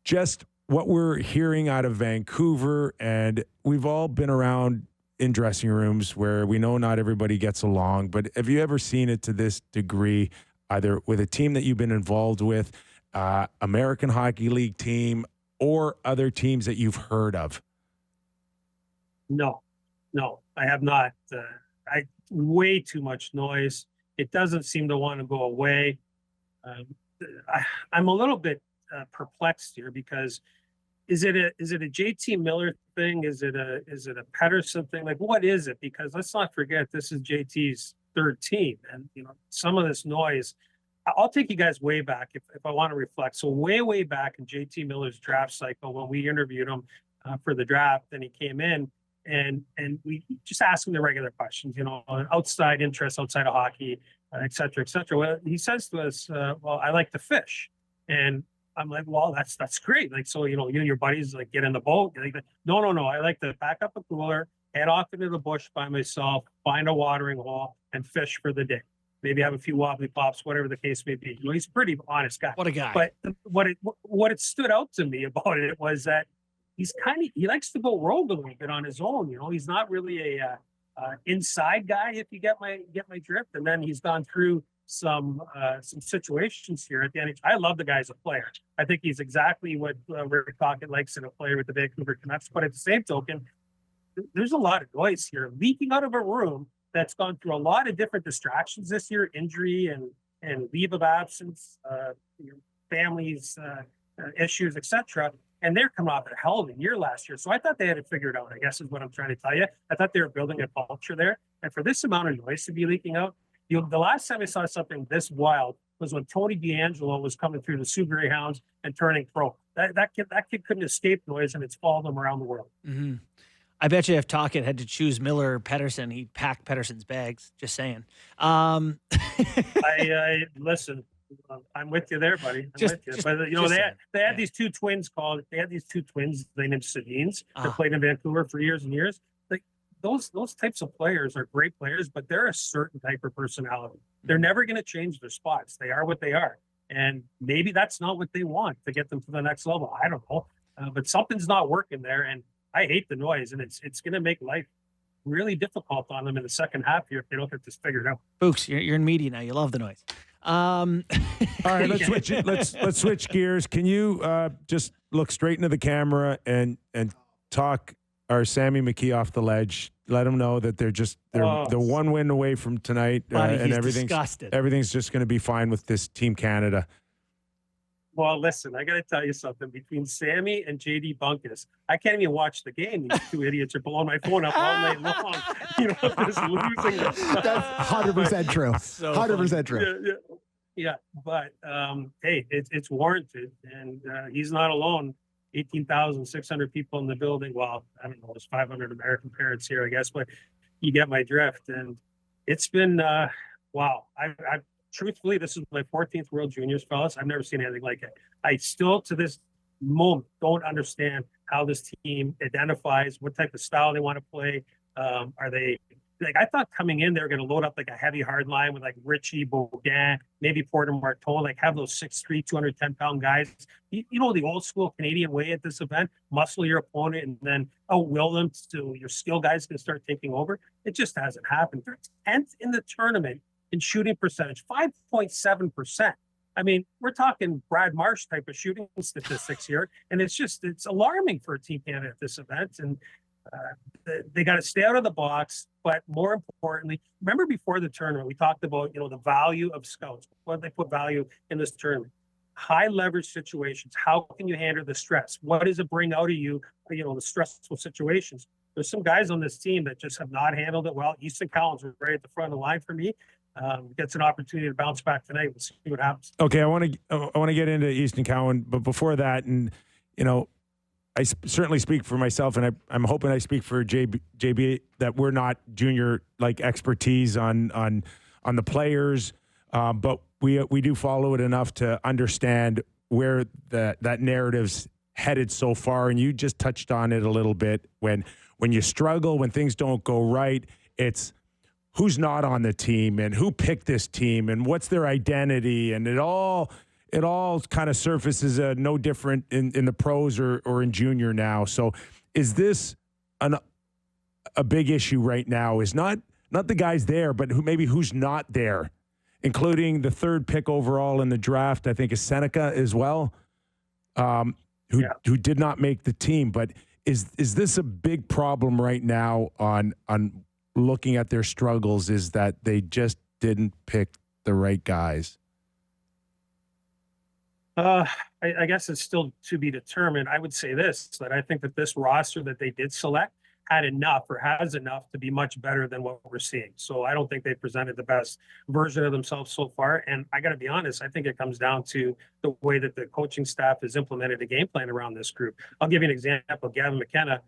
just what we're hearing out of Vancouver, and we've all been around in dressing rooms where we know not everybody gets along, but have you ever seen it to this degree, either with a team that you've been involved with, American Hockey League team, or other teams that you've heard of? No, I have not. Way too much noise. It doesn't seem to want to go away. I'm a little bit perplexed here because is it a JT Miller thing? Is it a Pedersen thing? Like, what is it? Because let's not forget this is JT's third team, and some of this noise. I'll take you guys way back if I want to reflect. So way back in JT Miller's draft cycle, when we interviewed him for the draft, and he came in, and we just asked him the regular questions, outside interest, outside of hockey, et cetera, et cetera. Well, he says to us, well, I like to fish. And I'm like, well, that's great. Like, so, you and your buddies like get in the boat. Like, no. I like to pack up a cooler, head off into the bush by myself, find a watering hole, and fish for the day. Maybe have a few wobbly pops, whatever the case may be. He's a pretty honest guy. What a guy. But what it stood out to me about it was that he likes to go rogue a little bit on his own. He's not really a inside guy, if you get my drift. And then he's gone through some situations here at the NHL. I love the guy as a player. I think he's exactly what Rick Tocchet likes in a player with the Vancouver Canucks. But at the same token, there's a lot of noise here leaking out of a room that's gone through a lot of different distractions this year, injury and leave of absence, families, issues, etc. And they're coming off a hell of a year last year. So I thought they had it figured out, I guess is what I'm trying to tell you. I thought they were building a culture there. And for this amount of noise to be leaking out, the last time I saw something this wild was when Tony D'Angelo was coming through the Sioux Greyhounds and turning pro. That kid couldn't escape noise, and it's followed him around the world. Mm-hmm. I bet you if Tocchet had to choose Miller or Pettersson, he'd pack Pettersson's bags. Just saying. I listen. I'm with you there, buddy. But they had these two twins they named Sedins that played in Vancouver for years and years. Like those types of players are great players, but they're a certain type of personality. They're never going to change their spots. They are what they are. And maybe that's not what they want to get them to the next level. I don't know. But something's not working there. And I hate the noise. And it's going to make life really difficult on them in the second half here if they don't get this figured out. Books, you're in media now. You love the noise. All right, let's switch it. Let's switch gears. Can you just look straight into the camera and talk our Sammy McKee off the ledge? Let them know that they're one win away from tonight, and everything's just going to be fine with this Team Canada. Well, listen, I got to tell you something. Between Sammy and JD Bunkus, I can't even watch the game. These two idiots are blowing my phone up all night long. Just losing. That's 100% true. 100% true. Yeah. But hey, it's warranted, and he's not alone. 18,600 people in the building. Well, I don't know, there's 500 American parents here, I guess, but you get my drift. And it's been wow. I've truthfully, this is my 14th World Juniors, fellas. I've never seen anything like it. I still, to this moment, don't understand how this team identifies what type of style they want to play. Are they like, I thought coming in, they were going to load up like a heavy hard line with like Richie, Baudin, maybe Porter Marteau, like have those 6'3", 210-pound guys. The old school Canadian way at this event, muscle your opponent and then outwill them so your skill guys can start taking over. It just hasn't happened. They're 10th in the tournament in shooting percentage, 5.7%. I mean, we're talking Brad Marsh type of shooting statistics here. And it's alarming for Team Canada at this event. And they got to stay out of the box. But more importantly, remember before the tournament, we talked about, the value of scouts. What they put value in this tournament? High leverage situations. How can you handle the stress? What does it bring out of you, the stressful situations? There's some guys on this team that just have not handled it well. Easton Collins was right at the front of the line for me. Gets an opportunity to bounce back tonight. We'll see what happens. Okay, I want to get into Easton Cowan, but before that, and I certainly speak for myself, and I'm hoping I speak for JB that we're not junior like expertise on the players, but we do follow it enough to understand where that narrative's headed so far. And you just touched on it a little bit. When you struggle, when things don't go right, it's who's not on the team and who picked this team and what's their identity, and it all kind of surfaces no different in the pros or in junior now. So is this a big issue right now? Is not the guys there, but who's not there, including the third pick overall in the draft, I think is Seneca as well, who did not make the team. But is this a big problem right now on looking at their struggles, is that they just didn't pick the right guys? I guess it's still to be determined. I would say that I think that this roster that they did select had enough or has enough to be much better than what we're seeing. So I don't think they presented the best version of themselves so far. And I got to be honest, I think it comes down to the way that the coaching staff has implemented a game plan around this group. I'll give you an example. Gavin McKenna,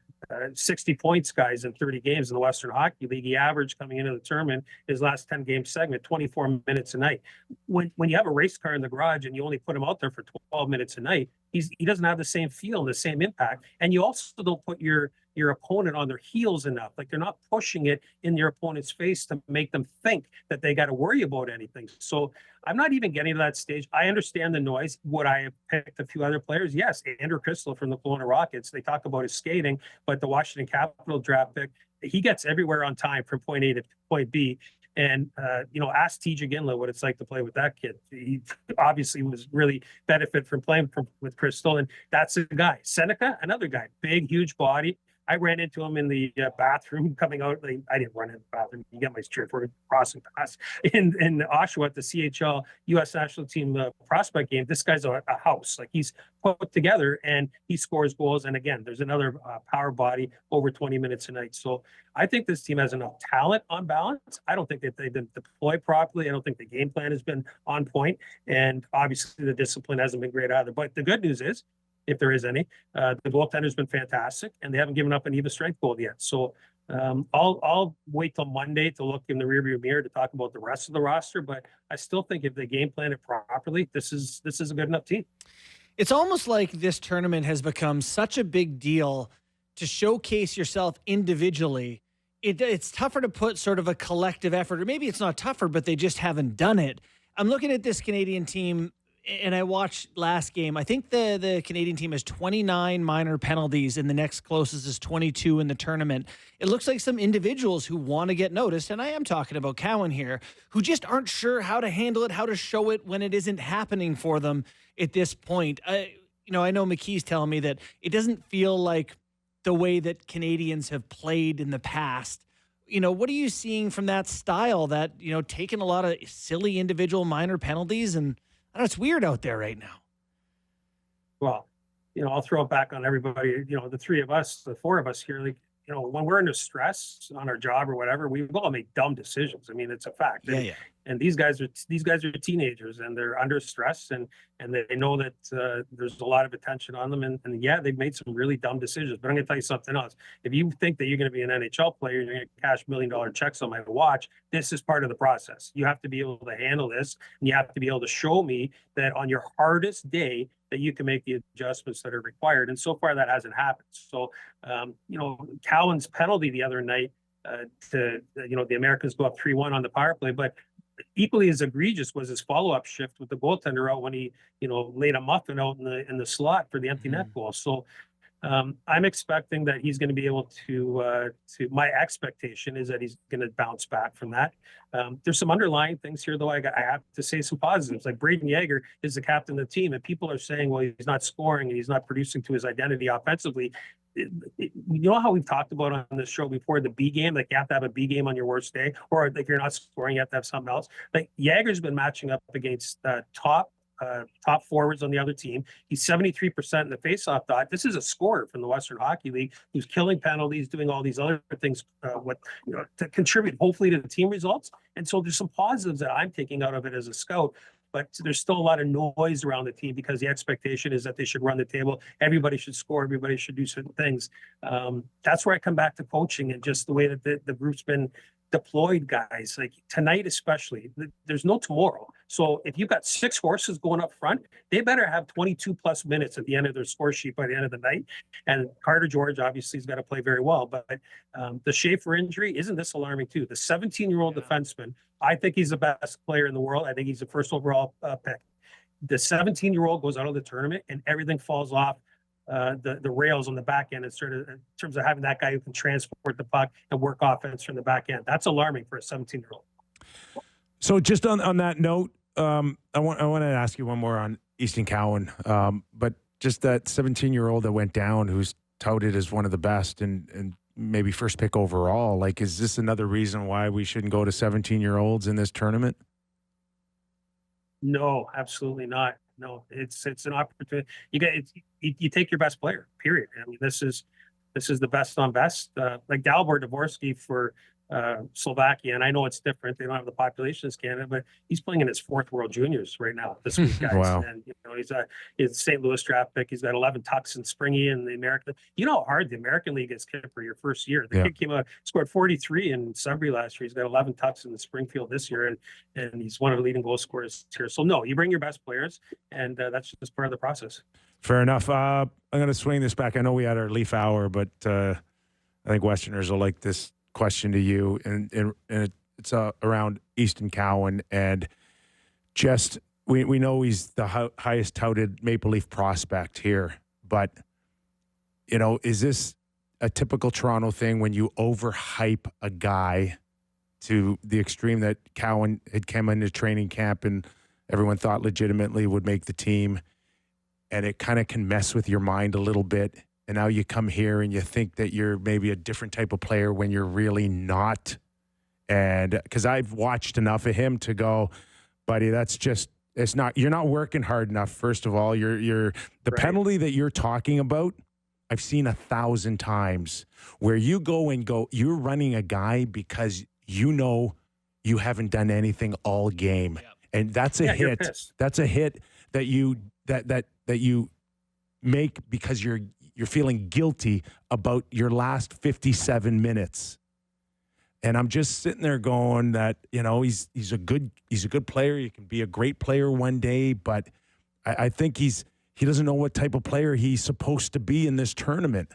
60 points, guys, in 30 games in the Western Hockey League. He averaged coming into the tournament, his last 10-game segment, 24 minutes a night. When you have a race car in the garage and you only put him out there for 12 minutes a night, he doesn't have the same feel and the same impact. And you also don't put your opponent on their heels enough. Like, they're not pushing it in your opponent's face to make them think that they got to worry about anything. So I'm not even getting to that stage. I understand the noise. Would I have picked a few other players? Yes. Andrew Crystal from the Kelowna Rockets. They talk about his skating, but the Washington Capitol draft pick, he gets everywhere on time from point A to point B. And, ask TJ Ginla what it's like to play with that kid. He obviously was really benefit from playing with Crystal. And that's a guy. Seneca, another guy, big, huge body. I ran into him in the bathroom coming out. Like, I didn't run in the bathroom. You get my straight for crossing pass in Oshawa at the CHL U.S. national team prospect game. This guy's a house. Like, he's put together and he scores goals. And again, there's another power body over 20 minutes a night. So I think this team has enough talent on balance. I don't think that they've been deployed properly. I don't think the game plan has been on point. And obviously the discipline hasn't been great either. But the good news is, if there is any, the goaltender's been fantastic, and they haven't given up an even strength goal yet. So I'll wait till Monday to look in the rearview mirror to talk about the rest of the roster. But I still think if they game plan it properly, this is a good enough team. It's almost like this tournament has become such a big deal to showcase yourself individually. It's tougher to put sort of a collective effort, or maybe it's not tougher, but they just haven't done it. I'm looking at this Canadian team, and I watched last game. I think the Canadian team has 29 minor penalties, and the next closest is 22 in the tournament. It looks like some individuals who want to get noticed, and I am talking about Cowan here, who just aren't sure how to handle it, how to show it when it isn't happening for them at this point. I know McKee's telling me that it doesn't feel like the way that Canadians have played in the past. What are you seeing from that style that, taking a lot of silly individual minor penalties? And I know it's weird out there right now. Well, I'll throw it back on everybody. The three of us, the four of us here, like, when we're under stress on our job or whatever, we all make dumb decisions. I mean, it's a fact. Yeah. And these guys are teenagers, and they're under stress, and they know that there's a lot of attention on them. And yeah, they've made some really dumb decisions. But I'm going to tell you something else. If you think that you're going to be an NHL player, you're going to cash $1 million checks on my watch, this is part of the process. You have to be able to handle this, and you have to be able to show me that on your hardest day that you can make the adjustments that are required. And so far that hasn't happened. So, Cowan's penalty the other night the Americans go up 3-1 on the power play, but equally as egregious was his follow-up shift with the goaltender out when he, laid a muffin out in the slot for the empty net goal. So I'm expecting that he's going to be able to my expectation is that he's going to bounce back from that. There's some underlying things here, though. I have to say some positives. Like Braden Yeager is the captain of the team, and people are saying, well, he's not scoring and he's not producing to his identity offensively. You know how we've talked about on this show before, the B game, like you have to have a B game on your worst day, or like you're not scoring, you have to have something else. Like Yeager's been matching up against top forwards on the other team. He's 73% in the faceoff dot. This is a scorer from the Western Hockey League who's killing penalties, doing all these other things, to contribute hopefully to the team results. And so there's some positives that I'm taking out of it as a scout. But there's still a lot of noise around the team because the expectation is that they should run the table. Everybody should score. Everybody should do certain things. That's where I come back to coaching and just the way that the group's been deployed, guys. Like tonight especially, there's no tomorrow. So if you've got 6 horses going up front, they better have 22 plus minutes at the end of their score sheet by the end of the night. And Carter George obviously has got to play very well. But the Schaefer injury, isn't this alarming too? The 17-year-old defenseman, I think he's the best player in the world. I think he's the first overall pick. The 17-year-old goes out of the tournament and everything falls off the rails on the back end in terms of having that guy who can transport the puck and work offense from the back end. That's alarming for a 17-year-old. So just on that note, I want to ask you one more on Auston Cowan, but just that 17-year-old that went down, who's touted as one of the best and maybe first pick overall. Like, is this another reason why we shouldn't go to 17-year-olds in this tournament? No, absolutely not. No, it's an opportunity. You take your best player. Period. I mean, this is the best on best. Like Dalibor Dvorsky for Slovakia, and I know it's different. They don't have the population as Canada, but he's playing in his 4th World Juniors right now this week, guys. Wow. And he's a St. Louis draft pick. He's got 11 tucks in springy in the American. You know how hard the American League is, Kyper, your first year. The kid came out, scored 43 in Sudbury last year. He's got 11 tucks in the Springfield this year, and he's one of the leading goal scorers here. So no, you bring your best players, and that's just part of the process. Fair enough. I'm going to swing this back. I know we had our Leaf Hour, but I think Westerners will like this question to you, and it's around Auston Cowan, and just we know he's the highest touted Maple Leaf prospect here, but is this a typical Toronto thing when you overhype a guy to the extreme that Cowan had come into training camp and everyone thought legitimately would make the team, and it kind of can mess with your mind a little bit, and now you come here and you think that you're maybe a different type of player when you're really not. And because I've watched enough of him to go, buddy, that's just, it's not, you're not working hard enough. First of all, the penalty that you're talking about, I've seen 1,000 times where you go, you're running a guy because you know you haven't done anything all game. Yep. And that's a hit. That's a hit that you make because you're feeling guilty about your last 57 minutes. And I'm just sitting there going that, he's a good player. He can be a great player one day, but I think he doesn't know what type of player he's supposed to be in this tournament.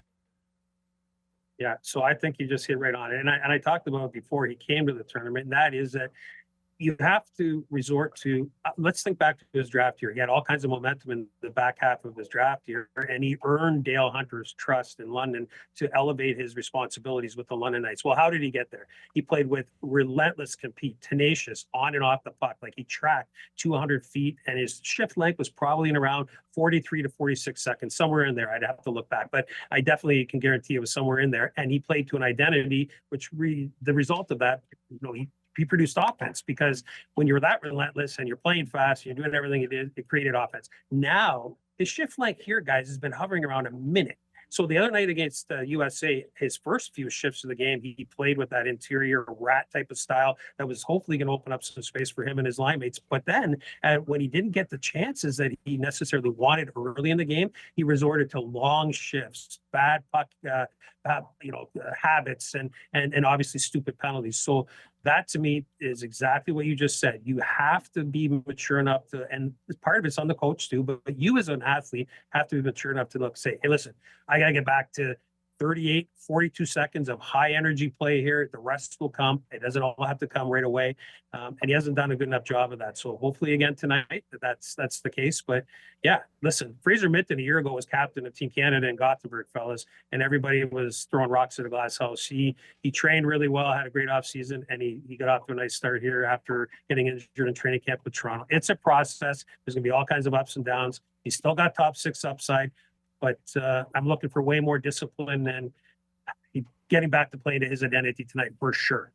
Yeah, so I think you just hit right on it. And I talked about it before he came to the tournament, and that is that you have to resort to, let's think back to his draft year. He had all kinds of momentum in the back half of his draft year, and he earned Dale Hunter's trust in London to elevate his responsibilities with the London Knights. Well, how did he get there? He played with relentless compete, tenacious, on and off the puck. Like, he tracked 200 feet, and his shift length was probably in around 43 to 46 seconds, somewhere in there. I'd have to look back, but I definitely can guarantee it was somewhere in there. And he played to an identity, which the result of that, he produced offense, because when you're that relentless and you're playing fast, you're doing everything it created offense. Now, his shift length here, guys, has been hovering around a minute. So the other night against USA, his first few shifts of the game, he played with that interior rat type of style that was hopefully going to open up some space for him and his line mates. But then when he didn't get the chances that he necessarily wanted early in the game, he resorted to long shifts, bad puck, habits, and obviously stupid penalties. So that, to me, is exactly what you just said. You have to be mature enough to, and part of it's on the coach too, but you as an athlete have to be mature enough to say, hey, listen, I got to get back to 38, 42 seconds of high energy play here. The rest will come. It doesn't all have to come right away. And he hasn't done a good enough job of that. So hopefully again tonight, that's the case. But yeah, listen, Fraser Minton a year ago was captain of Team Canada in Gothenburg, fellas, and everybody was throwing rocks at a glass house. He trained really well, had a great offseason, and he got off to a nice start here after getting injured in training camp with Toronto. It's a process. There's going to be all kinds of ups and downs. He's still got top six upside. But I'm looking for way more discipline and getting back to playing to his identity tonight for sure.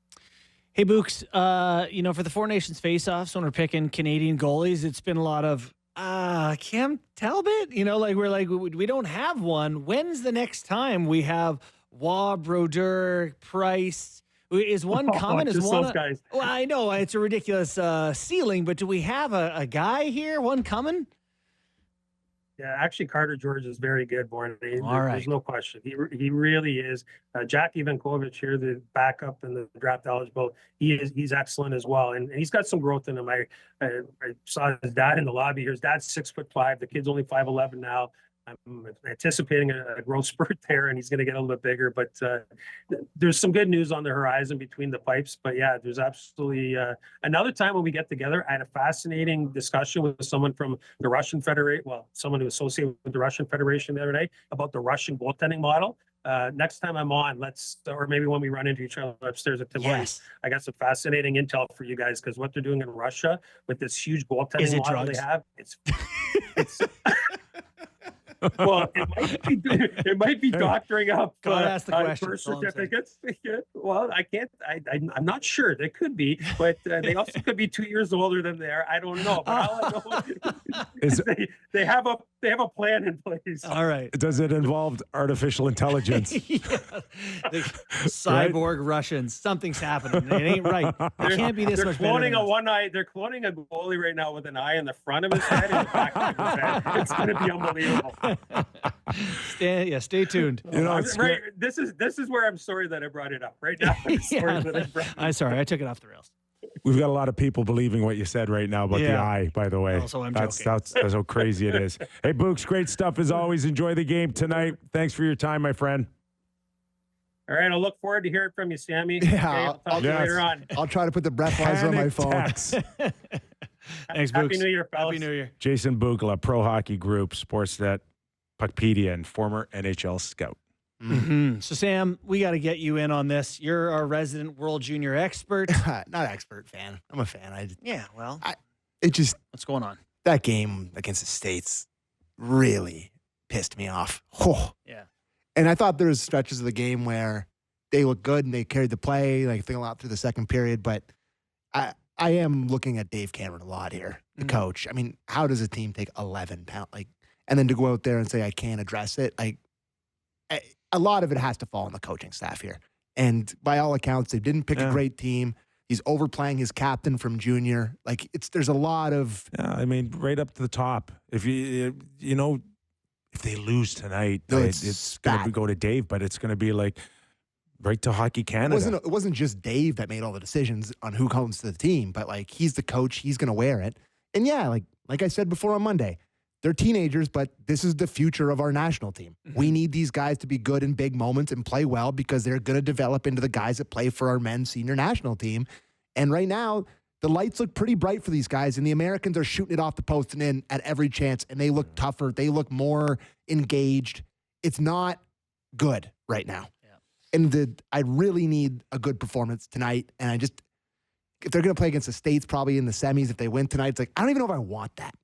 Hey, Books, for the Four Nations face-offs, when we're picking Canadian goalies, it's been a lot of Cam Talbot. We don't have one. When's the next time we have Waugh, Brodeur, Price? Is one common? Is one? Those guys. Well, I know it's a ridiculous ceiling, but do we have a guy here? One coming? Yeah, actually, Carter George is very good, Bourne. All right. There's no question. He really is. Jack Ivankovic here, the backup and the draft eligible, he's excellent as well, and he's got some growth in him. I saw his dad in the lobby here. His dad's 6'5". The kid's only 5'11" now. I'm anticipating a growth spurt there, and he's going to get a little bit bigger. But there's some good news on the horizon between the pipes. But yeah, there's absolutely another time when we get together. I had a fascinating discussion with someone from the Russian Federation, someone who associated with the Russian Federation the other day about the Russian goaltending model. Next time I'm on, or maybe when we run into each other upstairs at Tim Hortons, I got some fascinating intel for you guys, because what they're doing in Russia with this huge goaltending model drugs? they have, it's well, it might be doctoring up ask the question. birth certificates. Well, I can't. I'm not sure. They could be, but they also could be 2 years older than they are. I don't know. But all I know is they have a plan in place. All right. Does it involve artificial intelligence? The cyborg Russians. Something's happening. It ain't right. It can't be this They're much cloning better. a one eye. They're cloning a goalie right now with an eye in the front of his head and the back of his head. It's going to be unbelievable. Stay tuned. Right. This is where I'm sorry that I brought it up right now. I'm sorry. I took it off the rails. We've got a lot of people believing what you said right now about the eye, by the way. Also, I'm that's joking. That's how crazy it is. Hey, Books, great stuff as always. Enjoy the game tonight. Thanks for your time, my friend. All right, I'll look forward to hearing from you, Sammy. Yeah, okay, I'll talk to you later on. I'll try to put the breathalyzer on my phone. Thanks, Happy Books. New Year, fellas. Happy New Year. Jason Bukala, Pro Hockey Group, Sportsnet, Puckpedia, and former NHL scout. Mm-hmm. So, Sam, we got to get you in on this. You're our resident World Junior expert. Not expert, fan. I'm a fan. It just what's going on? That game against the States really pissed me off. Oh. Yeah. And I thought there was stretches of the game where they looked good and they carried the play, like think a lot through the second period. But I am looking at Dave Cameron a lot here, the coach. I mean, how does a team take 11 pounds? And then to go out there and say, I can't address it. A lot of it has to fall on the coaching staff here. And by all accounts, they didn't pick a great team. He's overplaying his captain from junior. There's a lot of. Yeah, I mean, right up to the top. If if they lose tonight, it's going to go to Dave, but it's going to be right to Hockey Canada. It wasn't just Dave that made all the decisions on who comes to the team, but he's the coach. He's going to wear it. And yeah, like I said before on Monday, they're teenagers, but this is the future of our national team. Mm-hmm. We need these guys to be good in big moments and play well because they're going to develop into the guys that play for our men's senior national team. And right now, the lights look pretty bright for these guys, and the Americans are shooting it off the post and in at every chance, and they look tougher. They look more engaged. It's not good right now. Yeah. And I really need a good performance tonight, and if they're going to play against the States probably in the semis, if they win tonight, it's I don't even know if I want that.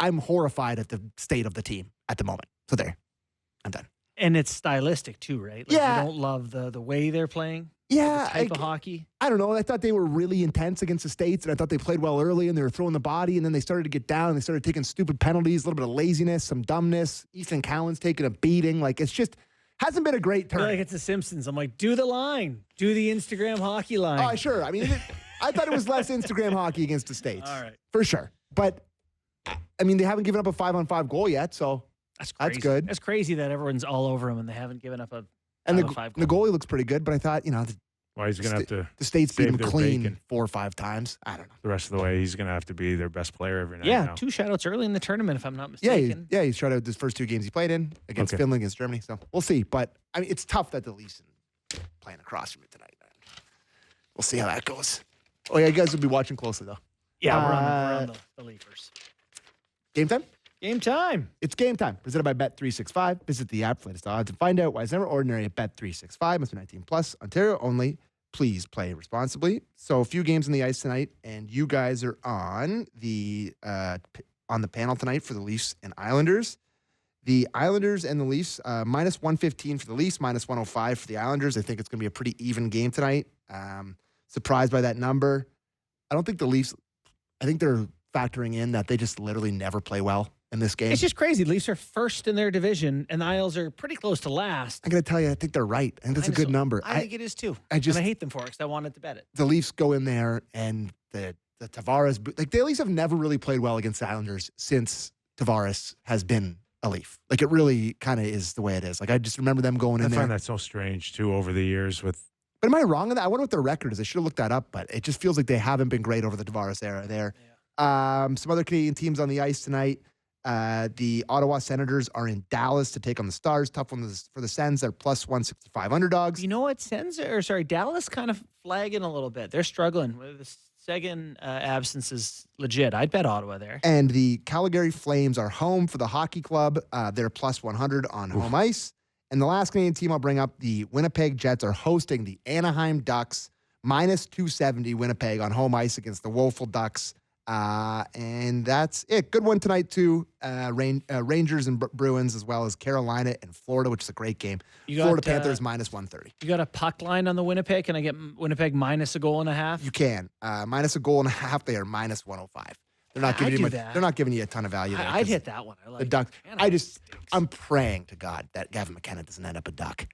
I'm horrified at the state of the team at the moment. So there, I'm done. And it's stylistic too, right? Yeah. You don't love the way they're playing? Yeah. The type of hockey? I don't know. I thought they were really intense against the States, and I thought they played well early, and they were throwing the body, and then they started to get down, and they started taking stupid penalties, a little bit of laziness, some dumbness. Ethan Cowan's taking a beating. It's just hasn't been a great turn. It's the Simpsons. I'm do the line. Do the Instagram hockey line. Oh, sure. I mean, I thought it was less Instagram hockey against the States. All right. For sure. But I mean, they haven't given up a 5-on-5 goal yet, so that's good. That's crazy that everyone's all over them and they haven't given up a 5-on-5 goal. The goalie looks pretty good, but I thought, well, he's going to have to. The States beat him clean bacon 4 or 5 times. I don't know. The rest of the way, he's going to have to be their best player every night. Yeah, now. 2 shutouts early in the tournament, if I'm not mistaken. Yeah, he's shut out his first 2 games he played in against Finland, against Germany. So we'll see. But I mean, it's tough that the Leafs are playing across from it tonight. We'll see how that goes. Oh yeah, you guys will be watching closely though. Yeah, we're on the Leafers. Game time? Game time. It's game time. Presented by Bet365. Visit the app for latest odds and find out why it's never ordinary at Bet365. Must be 19 plus. Ontario only. Please play responsibly. So a few games on the ice tonight, and you guys are on the panel tonight for the Leafs and Islanders. The Islanders and the Leafs, minus 115 for the Leafs, minus 105 for the Islanders. I think it's going to be a pretty even game tonight. Surprised by that number. I don't think the Leafs, I think they're factoring in that they just literally never play well in this game. It's just crazy. The Leafs are first in their division, and the Isles are pretty close to last. I got to tell you, I think they're right. I think that's a good number. I think it is too. I hate them for it because I wanted to bet it. The Leafs go in there, and the Tavares, the Leafs have never really played well against the Islanders since Tavares has been a Leaf. It really kind of is the way it is. I just remember them going in there. I find that so strange too over the years with. But am I wrong on that? I wonder what their record is. I should have looked that up, but it just feels like they haven't been great over the Tavares era there. Yeah. Some other Canadian teams on the ice tonight. The Ottawa Senators are in Dallas to take on the Stars. Tough one for the Sens. They're plus 165 underdogs. You know what? Dallas kind of flagging a little bit. They're struggling. The Seguin absence is legit. I'd bet Ottawa there. And the Calgary Flames are home for the hockey club. They're plus 100 on home ice. And the last Canadian team I'll bring up, the Winnipeg Jets are hosting the Anaheim Ducks, minus 270 Winnipeg on home ice against the Woeful Ducks. And that's it. Good one tonight, too. Rangers and Bruins, as well as Carolina and Florida, which is a great game. Florida Panthers, minus 130. You got a puck line on the Winnipeg? Can I get Winnipeg minus a goal and a half? You can. Minus a goal and a half, they are minus 105. They're not giving you much. They're not giving you a ton of value there. I'd hit that one. I like the Ducks. I'm praying to God that Gavin McKenna doesn't end up a Duck.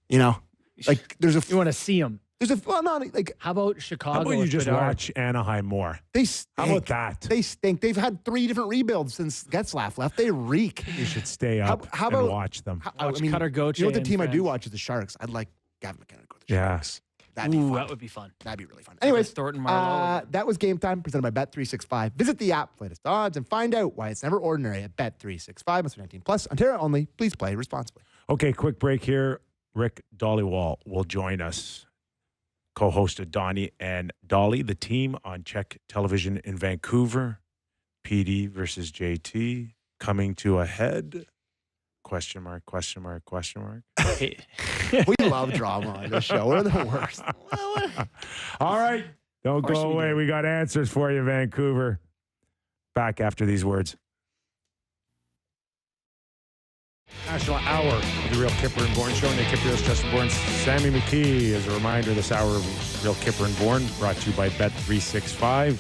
There's a. You want to see him? There's a. Well, not How about Chicago? How about you just watch Anaheim more? They stink. How about that? They stink. They've had 3 different rebuilds since Getzlaf left. They reek. You should stay up and watch them. Cutter Goche. You know what the team I do watch is the Sharks. I'd like Gavin McKenna to go to the Sharks. That'd be fun. That would be fun. That'd be really fun. Anyways, Thornton Marlowe. that was Game Time presented by Bet365. Visit the app, latest odds, and find out why it's never ordinary at Bet365. Must be 19 plus. Ontario only. Please play responsibly. Okay, quick break here. Rick Dhaliwal will join us. Co-hosted Donnie and Dolly, the team on Czech television in Vancouver. PD versus JT coming to a head. Question mark, question mark, question mark. We love drama on this show. We're the worst. All right. Don't go away. We got answers for you, Vancouver. Back after these words. National Hour of the Real Kyper and Bourne Show. Nick Kypreos, Justin Bourne, Sammy McKee. As a reminder, this hour of Real Kyper and Bourne brought to you by Bet365.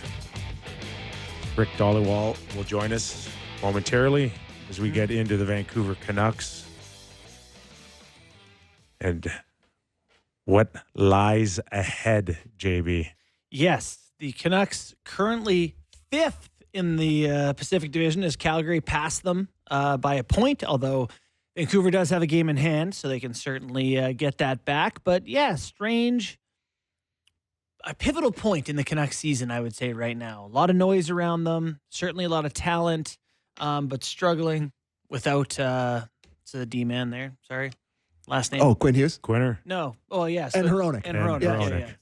Rick Dhaliwal will join us momentarily as we get into the Vancouver Canucks and what lies ahead, JB. Yes, the Canucks currently 5th in the Pacific Division as Calgary passed them by a point, although Vancouver does have a game in hand, so they can certainly get that back. But yeah, strange. A pivotal point in the Canucks season, I would say, right now. A lot of noise around them, certainly a lot of talent, but struggling without the D-man there. Sorry. Last name. Oh, Quinn Hughes? Quinner? No. Oh, yes. And Hronek. And Hronek. Hronek.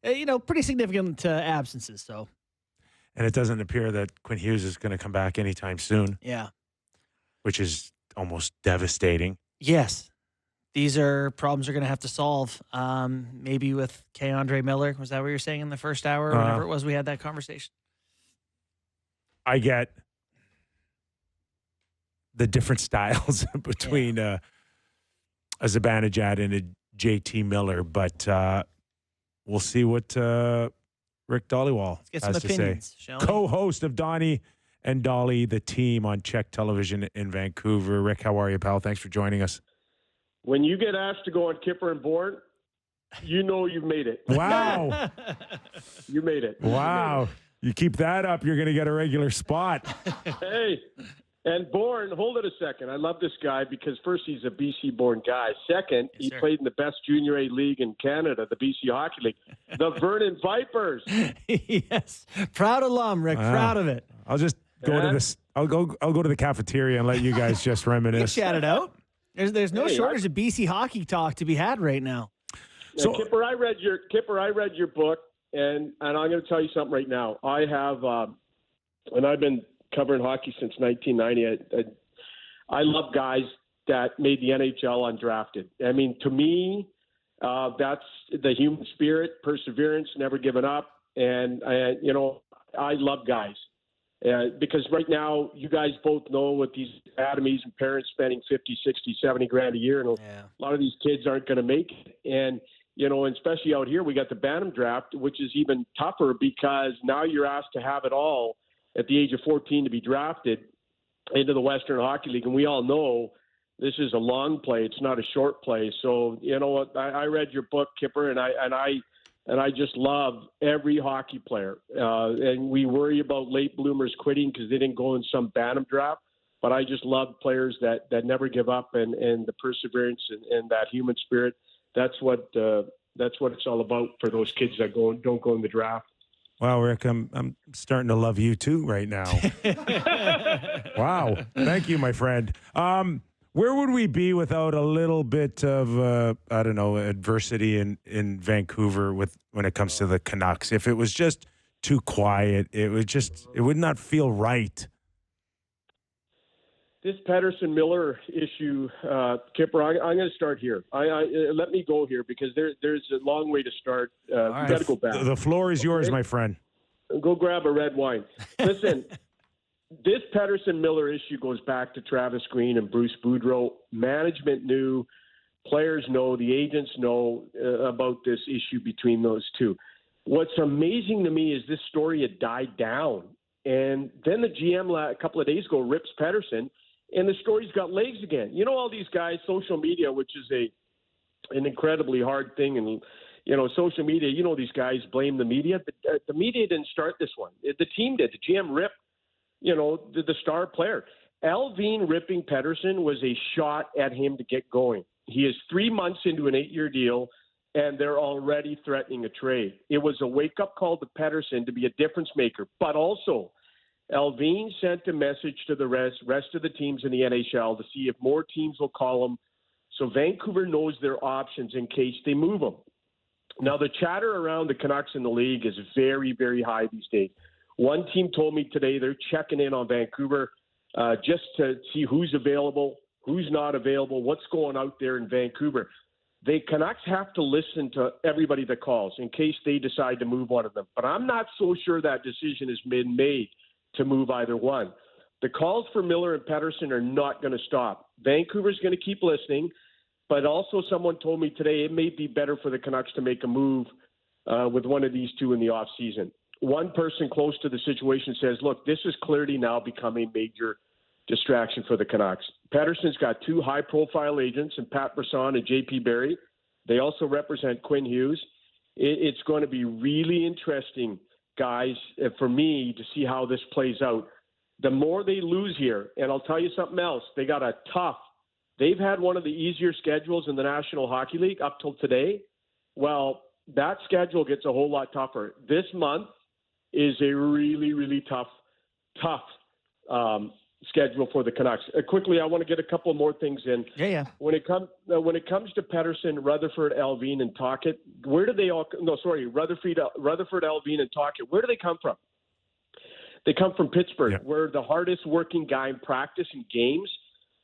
Yeah. The, pretty significant absences, so. And it doesn't appear that Quinn Hughes is going to come back anytime soon. Yeah. Which is almost devastating. Yes. These are problems we're going to have to solve. Maybe with K-Andre Miller. Was that what you were saying in the first hour? Or whatever it was we had that conversation. I get the different styles between a Zibanejad and a JT Miller, but we'll see what Rick Dhaliwal Let's get some has to say. opinions, shall we? Co-host of Donnie and Dolly, the team on Czech Television in Vancouver. Rick, how are you, pal? Thanks for joining us. When you get asked to go on Kyper and Bourne, you know you've made it. Wow. You made it. Wow. You keep that up, you're going to get a regular spot. Hey, and Bourne, hold it a second. I love this guy because first, he's a BC-born guy. Second, he played in the best junior A league in Canada, the BC Hockey League, the Vernon Vipers. Yes. Proud alum, Rick. Proud of it. I'll just go to this. I'll go to the cafeteria and let you guys just reminisce. Shout it out. There's no shortage of BC hockey talk to be had right now. So, Kyper, I read your book, and I'm going to tell you something right now. I have, and I've been covering hockey since 1990. I love guys that made the NHL undrafted. I mean, to me, that's the human spirit, perseverance, never giving up, and I love guys. Because right now, you guys both know with these academies and parents spending 50, 60, 70 grand a year, and a lot of these kids aren't going to make it. And, and especially out here, we got the Bantam draft, which is even tougher because now you're asked to have it all at the age of 14 to be drafted into the Western Hockey League. And we all know this is a long play. It's not a short play. So, you know what? I read your book, Kyper, and I just love every hockey player. And we worry about late bloomers quitting because they didn't go in some Bantam draft. But I just love players that never give up and the perseverance and that human spirit. That's what it's all about for those kids that don't go in the draft. Wow, Rick, I'm starting to love you too right now. Wow. Thank you, my friend. Where would we be without a little bit of, adversity in Vancouver when it comes to the Canucks? If it was just too quiet, it would not feel right. This Pettersson-Miller issue, Kyper, I'm going to start here. Let me go here because there's a long way to start. You got to go back. The floor is yours, my friend. Go grab a red wine. Listen, this Pettersson-Miller issue goes back to Travis Green and Bruce Boudreau. Management knew, players know, the agents know about this issue between those two. What's amazing to me is this story had died down. And then the GM a couple of days ago rips Pettersson, and the story's got legs again. You know, all these guys, social media, which is an incredibly hard thing. And, social media, these guys blame the media. But the media didn't start this one. The team did. The GM ripped, the star player. Alvin ripping Pettersson was a shot at him to get going. He is 3 months into an 8-year deal, and they're already threatening a trade. It was a wake-up call to Pettersson to be a difference maker, but also Alvin sent a message to the rest of the teams in the NHL to see if more teams will call him, so Vancouver knows their options in case they move him. Now, the chatter around the Canucks in the league is very, very high these days. One team told me today they're checking in on Vancouver just to see who's available, who's not available, what's going out there in Vancouver. The Canucks have to listen to everybody that calls in case they decide to move one of them. But I'm not so sure that decision has been made to move either one. The calls for Miller and Pettersson are not going to stop. Vancouver's going to keep listening, but also someone told me today it may be better for the Canucks to make a move with one of these two in the offseason. One person close to the situation says, look, this is clearly now becoming a major distraction for the Canucks. Pettersson's got two high-profile agents, in Pat Brisson and J.P. Barry. They also represent Quinn Hughes. It's going to be really interesting, guys, for me to see how this plays out. The more they lose here, and I'll tell you something else, they've had one of the easier schedules in the National Hockey League up till today. Well, that schedule gets a whole lot tougher. This month is a really, really tough schedule for the Canucks. Quickly, I want to get a couple more things in. Yeah. When it comes to Pettersson, Rutherford, Alvin, and Tocchet, Rutherford, Alvin, and Tocchet, where do they come from? They come from Pittsburgh, where the hardest working guy in practice and games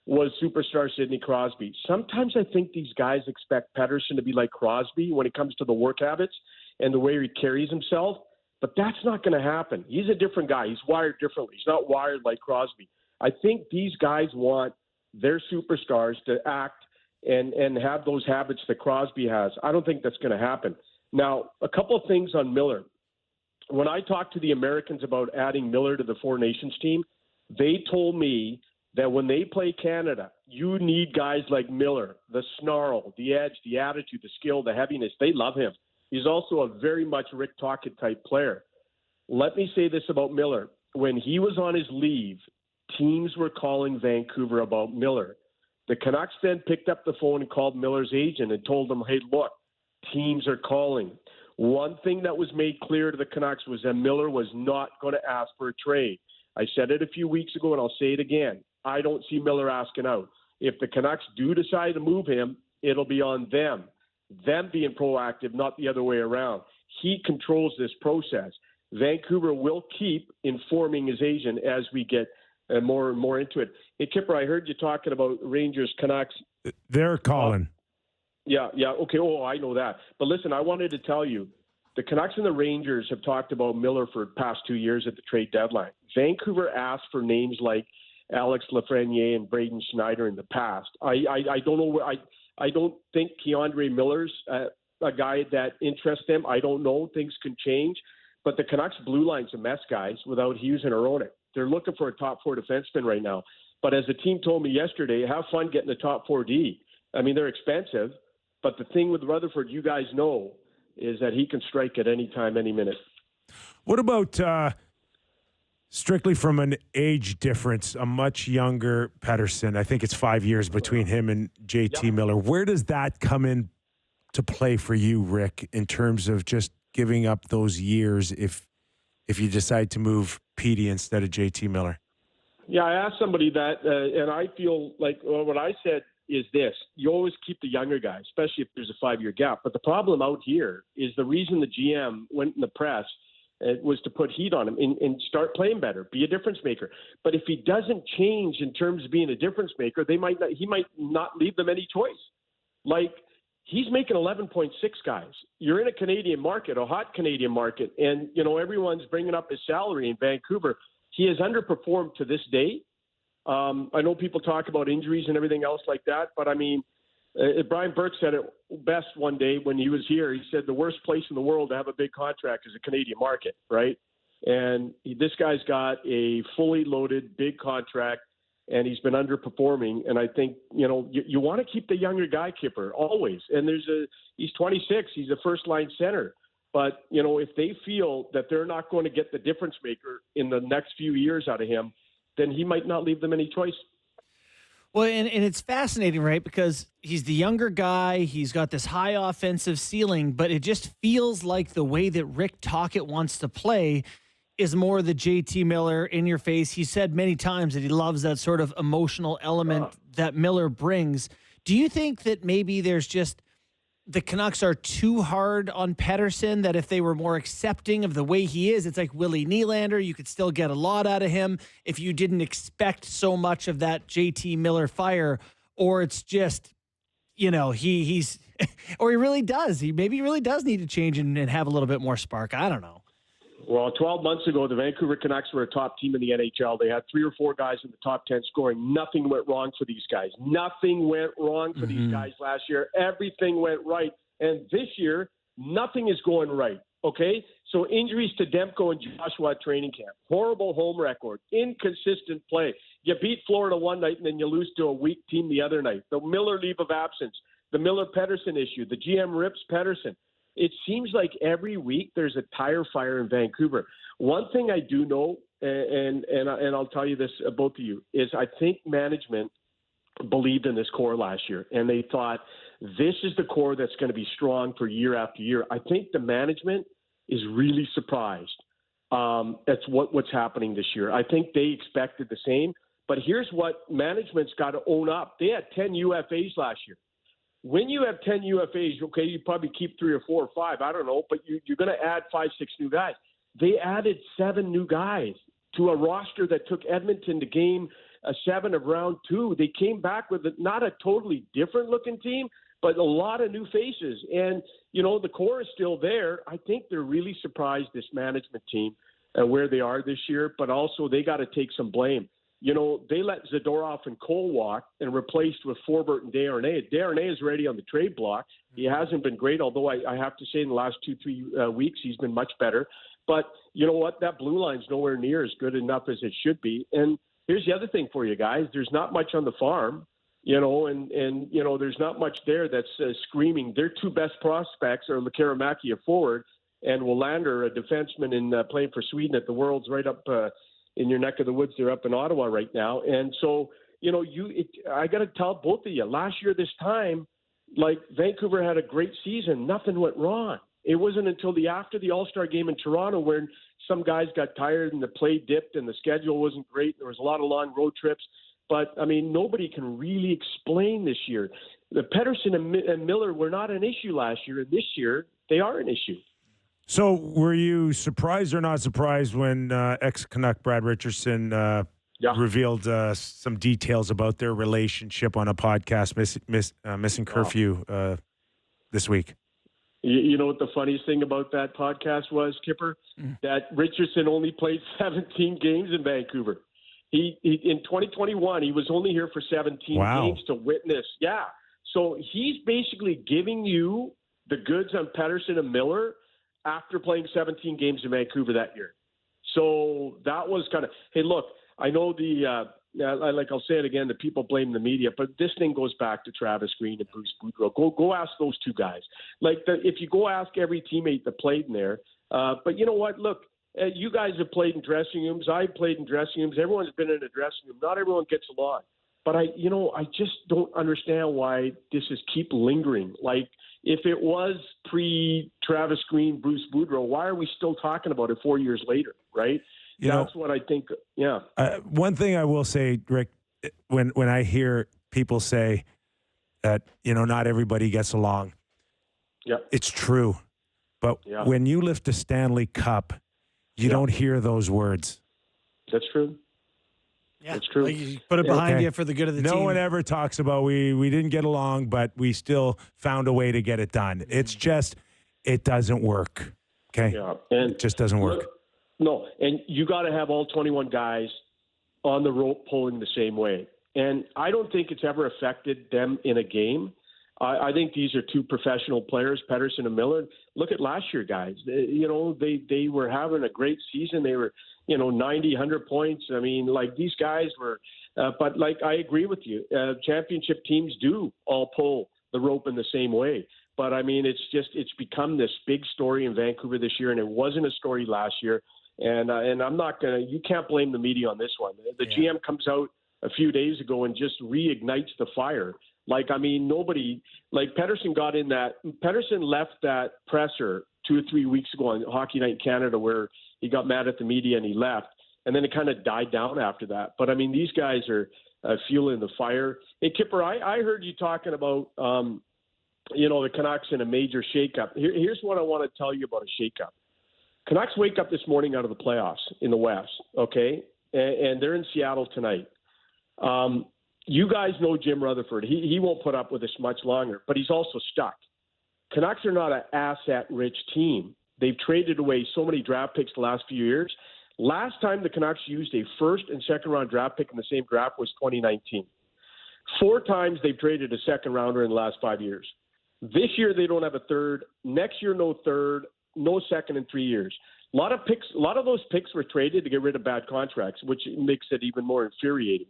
was superstar Sidney Crosby. Sometimes I think these guys expect Pettersson to be like Crosby when it comes to the work habits and the way he carries himself, but that's not going to happen. He's a different guy. He's wired differently. He's not wired like Crosby. I think these guys want their superstars to act and have those habits that Crosby has. I don't think that's going to happen. Now, a couple of things on Miller. When I talked to the Americans about adding Miller to the Four Nations team, they told me that when they play Canada, you need guys like Miller, the snarl, the edge, the attitude, the skill, the heaviness. They love him. He's also a very much Rick Tocchet type player. Let me say this about Miller. When he was on his leave, teams were calling Vancouver about Miller. The Canucks then picked up the phone and called Miller's agent and told him, hey, look, teams are calling. One thing that was made clear to the Canucks was that Miller was not going to ask for a trade. I said it a few weeks ago, and I'll say it again. I don't see Miller asking out. If the Canucks do decide to move him, it'll be on them being proactive, not the other way around. He controls this process. Vancouver will keep informing his agent as we get more and more into it. Hey, Kyper, I heard you talking about Rangers, Canucks. They're calling. Yeah, okay. Oh, I know that. But listen, I wanted to tell you, the Canucks and the Rangers have talked about Miller for the past 2 years at the trade deadline. Vancouver asked for names like Alex Lafreniere and Braden Schneider in the past. I don't know where I don't think Keandre Miller's a guy that interests them. I don't know. Things can change. But the Canucks blue line's a mess, guys, without Hughes and Aronik. They're looking for a top four defenseman right now. But as the team told me yesterday, have fun getting the top 4D. I mean, they're expensive. But the thing with Rutherford, you guys know, is that he can strike at any time, any minute. What about strictly from an age difference, a much younger Pettersson? I think it's 5 years between him and JT Miller. Where does that come in to play for you, Rick, in terms of just giving up those years if you decide to move Petey instead of JT Miller? Yeah, I asked somebody that, and I feel like what I said is this. You always keep the younger guy, especially if there's a 5-year gap. But the problem out here is the reason the GM went in the press was to put heat on him and start playing better, be a difference maker. But if he doesn't change in terms of being a difference maker, he might not leave them any choice. Like, he's making 11.6, guys. You're in a Canadian market, a hot Canadian market, and, everyone's bringing up his salary in Vancouver. He has underperformed to this day. I know people talk about injuries and everything else like that, but I mean, Brian Burke said it best one day when he was here. He said the worst place in the world to have a big contract is a Canadian market, right? And this guy's got a fully loaded big contract, and he's been underperforming. And I think, you want to keep the younger guy, Kyper, always. And he's 26. He's a first-line center. But, if they feel that they're not going to get the difference maker in the next few years out of him, then he might not leave them any choice. Well, and it's fascinating, right? Because he's the younger guy. He's got this high offensive ceiling, but it just feels like the way that Rick Tocchet wants to play is more the JT Miller in your face. He said many times that he loves that sort of emotional element that Miller brings. Do you think that maybe there's just the Canucks are too hard on Pettersson, that if they were more accepting of the way he is, it's like Willie Nylander, you could still get a lot out of him if you didn't expect so much of that JT Miller fire? Or it's just, he's or he really does. He really does need to change and have a little bit more spark. I don't know. Well, 12 months ago, the Vancouver Canucks were a top team in the NHL. They had 3 or 4 guys in the top 10 scoring. Nothing went wrong for these guys. Nothing went wrong for these guys last year. Everything went right. And this year, nothing is going right, okay? So injuries to Demko and Joshua at training camp. Horrible home record. Inconsistent play. You beat Florida one night and then you lose to a weak team the other night. The Miller leave of absence. The Miller-Pedersen issue. The GM rips Pedersen. It seems like every week there's a tire fire in Vancouver. One thing I do know, and I'll tell you this, both of you, is I think management believed in this core last year, and they thought this is the core that's going to be strong for year after year. I think the management is really surprised at what's happening this year. I think they expected the same, but here's what management's got to own up. They had 10 UFAs last year. When you have 10 UFAs, okay, you probably keep 3 or 4 or 5, I don't know, but you're going to add 5, 6 new guys. They added 7 new guys to a roster that took Edmonton to game 7 of round 2. They came back with not a totally different looking team, but a lot of new faces. And, the core is still there. I think they're really surprised, this management team, where they are this year, but also they got to take some blame. They let Zadorov and Cole walk and replaced with Forbert and Desharnais. Desharnais is already on the trade block. He hasn't been great, although I have to say in the last 2-3 weeks he's been much better. But you know what? That blue line's nowhere near as good enough as it should be. And here's the other thing for you guys. There's not much on the farm, and there's not much there that's screaming. Their 2 best prospects are Lekkerimäki, a forward, and Willander, a defenseman playing for Sweden at the Worlds right up in your neck of the woods. They're up in Ottawa right now. And so, I got to tell both of you, last year this time, like Vancouver had a great season. Nothing went wrong. It wasn't until after the All-Star game in Toronto where some guys got tired and the play dipped and the schedule wasn't great. There was a lot of long road trips. But, nobody can really explain this year. The Pedersen and Miller were not an issue last year. And this year, they are an issue. So were you surprised or not surprised when ex-Canuck Brad Richardson revealed some details about their relationship on a podcast, Missing Curfew, this week? You know what the funniest thing about that podcast was, Kipper? That Richardson only played 17 games in Vancouver. He in 2021, he was only here for 17 games to witness. Yeah. So he's basically giving you the goods on Pedersen and Miller after playing 17 games in Vancouver that year. So that was kind of, hey, look, I know I'll say it again, the people blame the media, but this thing goes back to Travis Green and Bruce Boudreau. Go ask those 2 guys. If you go ask every teammate that played in there, but you know what, look, you guys have played in dressing rooms. I've played in dressing rooms. Everyone's been in a dressing room. Not everyone gets along. But I just don't understand why this is keep lingering. Like, if it was pre-Travis Green, Bruce Boudreau, why are we still talking about it 4 years later, right? That's what I think, yeah. One thing I will say, Rick, when I hear people say that, not everybody gets along, it's true. But when you lift a Stanley Cup, you don't hear those words. That's true. Yeah, that's true. Like you put it behind you for the good of the team. No one ever talks about we didn't get along, but we still found a way to get it done. It's just, it doesn't work. Okay? Yeah. And it just doesn't work. No, and you got to have all 21 guys on the rope pulling the same way. And I don't think it's ever affected them in a game. I think these are 2 professional players, Pedersen and Miller. Look at last year, guys. They were having a great season. They were, 90, 100 points. I mean, these guys were, but I agree with you. Championship teams do all pull the rope in the same way. But I mean, it's become this big story in Vancouver this year, and it wasn't a story last year. And I'm not you can't blame the media on this one. The GM comes out a few days ago and just reignites the fire. Nobody, Pedersen Pedersen left that presser 2 or 3 weeks ago on Hockey Night in Canada where he got mad at the media and he left. And then it kind of died down after that. But, these guys are fueling the fire. Hey, Kipper, I heard you talking about, the Canucks in a major shakeup. Here's what I want to tell you about a shakeup. Canucks wake up this morning out of the playoffs in the West, okay? And they're in Seattle tonight. You guys know Jim Rutherford. He won't put up with this much longer, but he's also stuck. Canucks are not an asset-rich team. They've traded away so many draft picks the last few years. Last time the Canucks used a first and second round draft pick in the same draft was 2019. 4 times they've traded a second rounder in the last 5 years. This year they don't have a third. Next year, no third, no second in 3 years. A lot of those picks were traded to get rid of bad contracts, which makes it even more infuriating.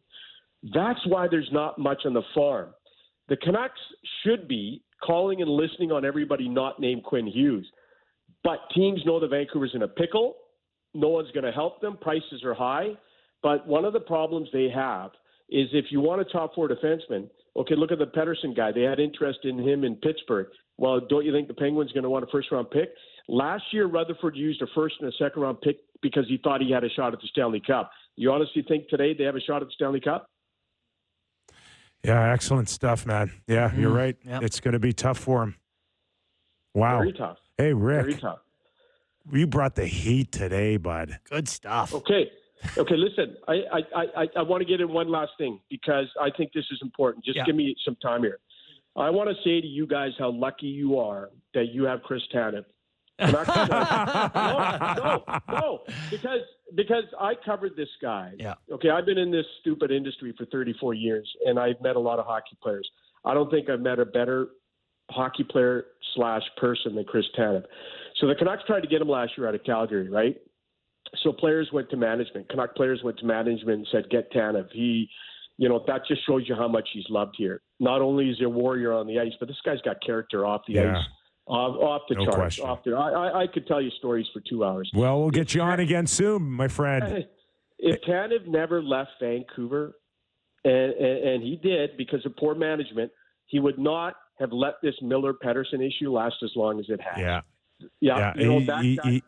That's why there's not much on the farm. The Canucks should be calling and listening on everybody not named Quinn Hughes. But teams know that Vancouver's in a pickle. No one's going to help them. Prices are high. But one of the problems they have is if you want a top 4 defenseman, okay, look at the Pettersson guy. They had interest in him in Pittsburgh. Well, don't you think the Penguins going to want a first-round pick? Last year, Rutherford used a first and a second-round pick because he thought he had a shot at the Stanley Cup. You honestly think today they have a shot at the Stanley Cup? Yeah, excellent stuff, man. Yeah, you're right. Yep. It's going to be tough for him. Wow. Very tough. Hey, Rick. Very tough. You brought the heat today, bud. Good stuff. Okay, listen, I want to get in one last thing because I think this is important. Just give me some time here. I want to say to you guys how lucky you are that you have Chris Tanev. No, because I covered this guy. Yeah. Okay, I've been in this stupid industry for 34 years, and I've met a lot of hockey players. I don't think I've met a better hockey player / person than Chris Tanev. So the Canucks tried to get him last year out of Calgary, right? So players went to management. Canuck players went to management and said, get Tanev. That just shows you how much he's loved here. Not only is he a warrior on the ice, but this guy's got character off the ice. Off the charts. Question. Off there. I could tell you stories for 2 hours. Well, we'll get you on again soon, my friend. If Tanev never left Vancouver, and he did because of poor management, he would not have let this Miller-Pettersson issue last as long as it has. Yeah.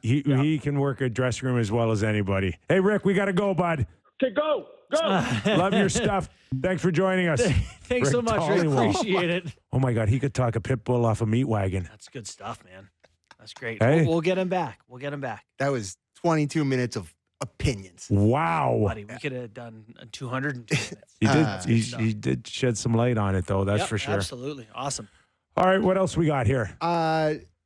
He can work a dressing room as well as anybody. Hey, Rick, we got to go, bud. Okay, go. Love your stuff. Thanks for joining us. Thanks so much, Rick. Appreciate it. Oh, my God. He could talk a pit bull off a meat wagon. That's good stuff, man. That's great. Hey. We'll get him back. That was 22 minutes of opinions. Wow. Buddy, we could have done 202 minutes. He did shed some light on it, though. That's for sure. Absolutely. Awesome. All right. What else we got here?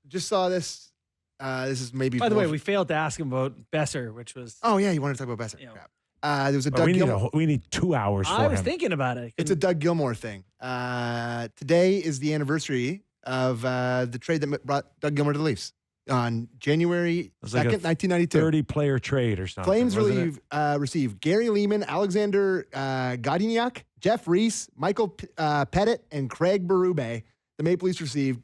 Just saw this. This is maybe. By the way, we failed to ask him about Besser, which was. Oh, yeah. You wanted to talk about Besser. Crap. There was a Doug we Gilmore. need 2 hours for him. I was thinking about it. It's a Doug Gilmore thing. Today is the anniversary of the trade that brought Doug Gilmore to the Leafs on January 2nd, 1992. 30-player trade or something. Flames receive Gary Leeman, Alexander Godiniak, Jeff Reese, Michael Pettit, and Craig Berube. The Maple Leafs received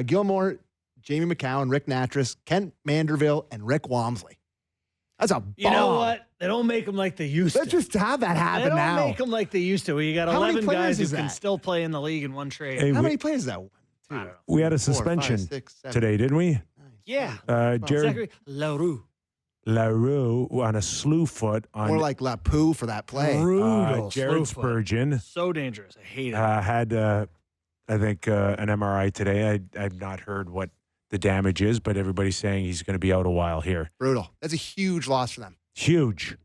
Gilmore, Jamie McCown, Rick Natras, Kent Manderville, and Rick Walmsley. That's a bomb. You know what? They don't make them like they used Let's to. just have that happen now. They don't make them like they used to. You got How many 11 players guys who is can that? still play in the league in one trade. Hey, How many players is that? I don't know. We had a 4, 5, suspension 6, 7. today, didn't we? Yeah. Jared Zachary Larue. LaRue on a slew foot on More like LaPoo for that play. Brutal. Jared slew foot. Spurgeon. So dangerous. I hate it. Had, I think, an MRI today. I've not heard what the damage is, but everybody's saying he's going to be out a while here. Brutal. That's a huge loss for them. Huge.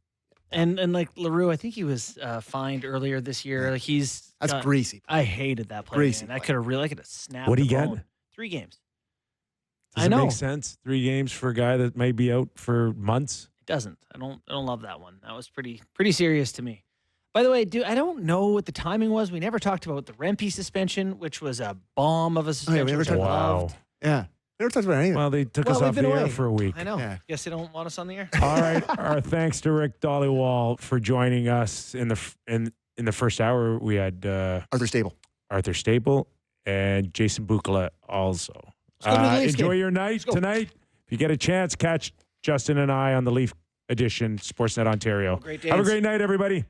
And like LaRue, I think he was fined earlier this year. Like That's greasy. I hated that play. Greasy Man. I could have snapped. What'd he the get? bone. 3 games. Does I it know. make sense? 3 games for a guy that may be out for months? It doesn't. I don't love that one. That was pretty serious to me. By the way, dude, I don't know what the timing was. We never talked about the Rempe suspension, which was a bomb of a suspension. never which I talked about loved. Yeah. Never talked about anything. Well, they took us Well, off we've the been air away. for a week. I know. Yeah. Guess they don't want us on the air. All right. Our thanks to Rick Dhaliwal for joining us in the first hour. We had Arthur Staple and Jason Bukala also. Let's go to the Leafs Enjoy game. your night tonight. If you get a chance, catch Justin and I on the Leaf Edition, Sportsnet Ontario. Great Have a great night, everybody.